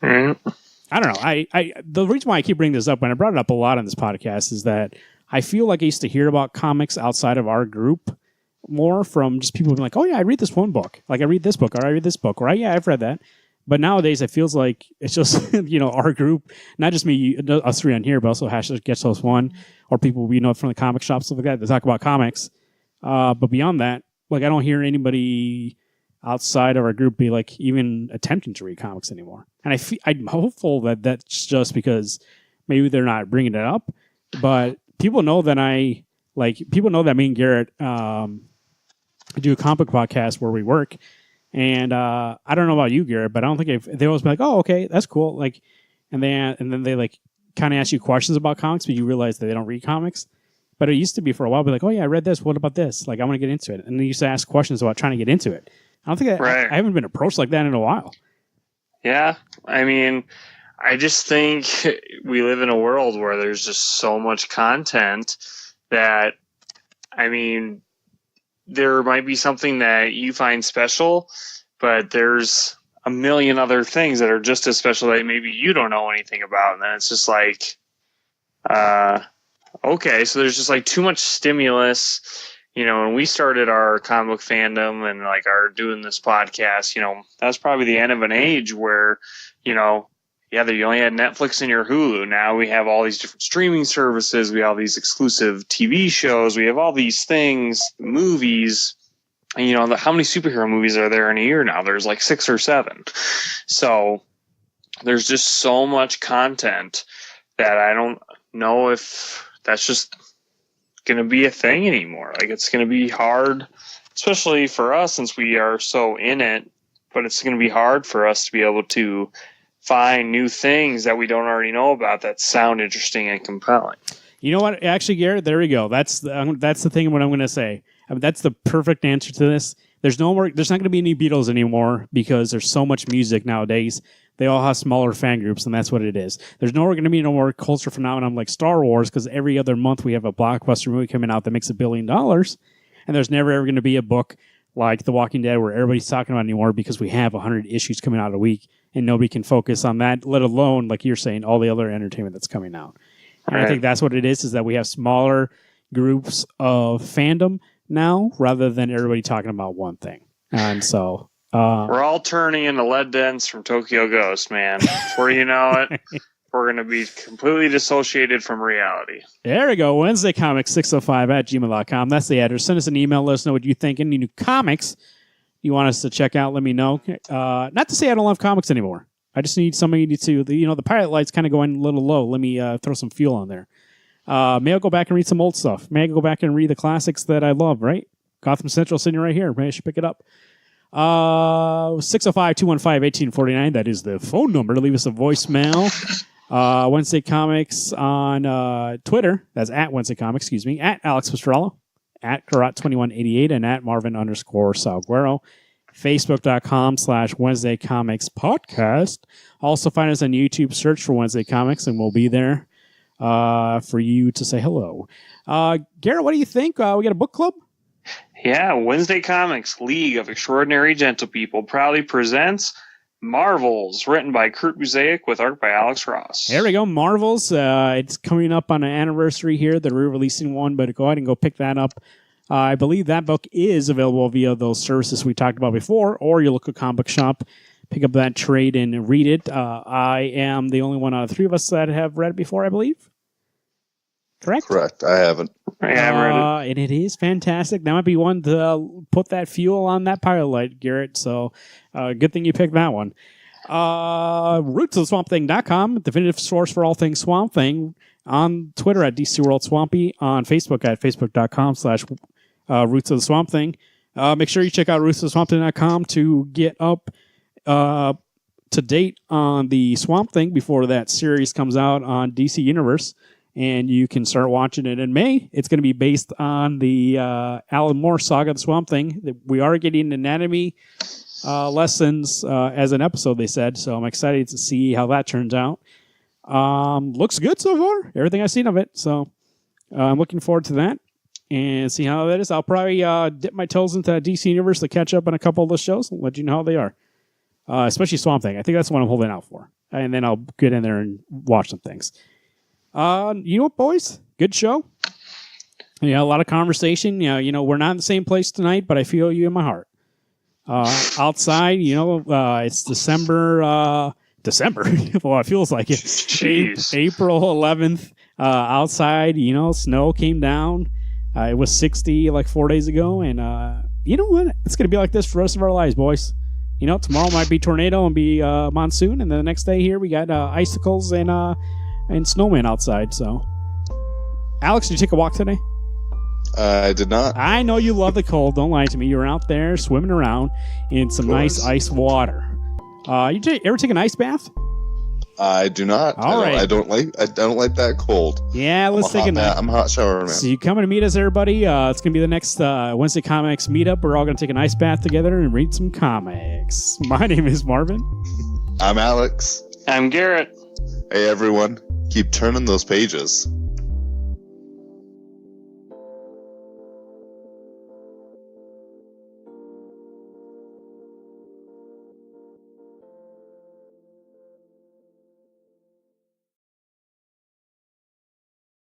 Mm-hmm. I don't know. The reason why I keep bringing this up, and I brought it up a lot on this podcast, is that I feel like I used to hear about comics outside of our group more from just people being like, oh, yeah, I read this one book. Like, I read this book, or I read this book, or yeah, I've read that. But nowadays, it feels like it's just, our group, not just me, us three on here, but also #GetSos1, or people we know from the comic shops, stuff like that, they talk about comics. But beyond that, like, I don't hear anybody outside of our group be like even attempting to read comics anymore. And I'm hopeful that that's just because maybe they're not bringing it up, but people know that me and Garrett do a comic podcast where we work. And I don't know about you, Garrett, but I don't think they always be like, oh, okay, that's cool. Like, and then they like kind of ask you questions about comics, but you realize that they don't read comics. But it used to be for a while, be like, oh yeah, I read this. What about this? Like, I want to get into it. And they used to ask questions about trying to get into it. I don't think I haven't been approached like that in a while. Yeah. I mean, I just think we live in a world where there's just so much content that, I mean, there might be something that you find special, but there's a million other things that are just as special that maybe you don't know anything about. And then it's just like, okay, so there's just like too much stimulus. When we started our comic book fandom and like our doing this podcast, that was probably the end of an age where, you only had Netflix and your Hulu. Now we have all these different streaming services. We have these exclusive TV shows. We have all these things, movies. And, how many superhero movies are there in a year now? There's like 6 or 7. So there's just so much content that I don't know if that's just going to be a thing anymore. Like, it's going to be hard, especially for us since we are so in it, but it's going to be hard for us to be able to find new things that we don't already know about that sound interesting and compelling. You know what? Actually, Garrett, there we go. That's the thing. What I'm going to say. I mean, that's the perfect answer to this. There's not going to be any Beatles anymore because there's so much music nowadays. They all have smaller fan groups, and that's what it is. There's going to be no more culture phenomenon like Star Wars because every other month we have a blockbuster movie coming out that makes $1 billion, and there's never ever going to be a book like The Walking Dead where everybody's talking about it anymore because we have 100 issues coming out a week, and nobody can focus on that, let alone, like you're saying, all the other entertainment that's coming out. And right. I think that's what it is that we have smaller groups of fandom now rather than everybody talking about one thing. And so we're all turning into lead dents from Tokyo Ghost, man. Before you know it, we're going to be completely dissociated from reality. There we go. Wednesday Comics 605@gmail.com. That's the address. Send us an email. Let us know what you think. Any new comics you want us to check out, let me know. Not to say I don't love comics anymore. I just need somebody to, the pilot light's kind of going a little low. Let me throw some fuel on there. May I go back and read some old stuff? May I go back and read the classics that I love, right? Gotham Central sitting right here. Maybe I should pick it up. 605-215-1849. That is the phone number to leave us a voicemail. Wednesday Comics on Twitter. That's at Wednesday Comics, at Alex Pastrello, at Karat2188, and at Marvin_Salguero. Facebook.com/Wednesday Comics Podcast. Also find us on YouTube. Search for Wednesday Comics, and we'll be there for you to say hello. Garrett, what do you think? We got a book club? Yeah, Wednesday Comics League of Extraordinary Gentlepeople proudly presents Marvels, written by Kurt Busiek with art by Alex Ross. There we go, Marvels. It's coming up on an anniversary here. They're re-releasing one, but go ahead and go pick that up. I believe that book is available via those services we talked about before, or your local comic book shop. Pick up that trade and read it. I am the only one out of three of us that have read it before, I believe. Correct? Correct. I haven't. I haven't read it. And it is fantastic. That might be one to put that fuel on that pilot, Garrett. So good thing you picked that one. Rootsoftheswampthing.com, definitive source for all things Swamp Thing. On Twitter at DC World Swampy. On Facebook at facebook.com/Roots of the Swamp Thing. Make sure you check out rootsoftheswampthing.com to get up to date on the Swamp Thing before that series comes out on DC Universe. And you can start watching it in May. It's going to be based on the Alan Moore saga, The Swamp Thing. We are getting anatomy lessons as an episode, they said. So I'm excited to see how that turns out. Looks good so far. Everything I've seen of it. So I'm looking forward to that and see how that is. I'll probably dip my toes into DC Universe to catch up on a couple of those shows and let you know how they are. Especially Swamp Thing. I think that's what I'm holding out for. And then I'll get in there and watch some things. You know what, boys? Good show. Yeah, a lot of conversation. You know, we're not in the same place tonight, but I feel you in my heart. Outside, it's December. Well, it feels like it. Jeez. April 11th. Outside, snow came down. It was 60 like 4 days ago, and you know what? It's gonna be like this for the rest of our lives, boys. Tomorrow might be tornado and be monsoon, and then the next day here we got icicles and snowman outside. So, Alex, did you take a walk today? I did not. I know you love the cold. Don't lie to me. You were out there swimming around in some nice ice water. You ever take an ice bath? I do not. All right. I don't like that cold. Yeah, let's take a night. I'm a hot shower man. So you coming to meet us, everybody? It's gonna be the next Wednesday Comics meetup. We're all gonna take an ice bath together and read some comics. My name is Marvin. I'm Alex. I'm Garrett. Hey everyone, keep turning those pages.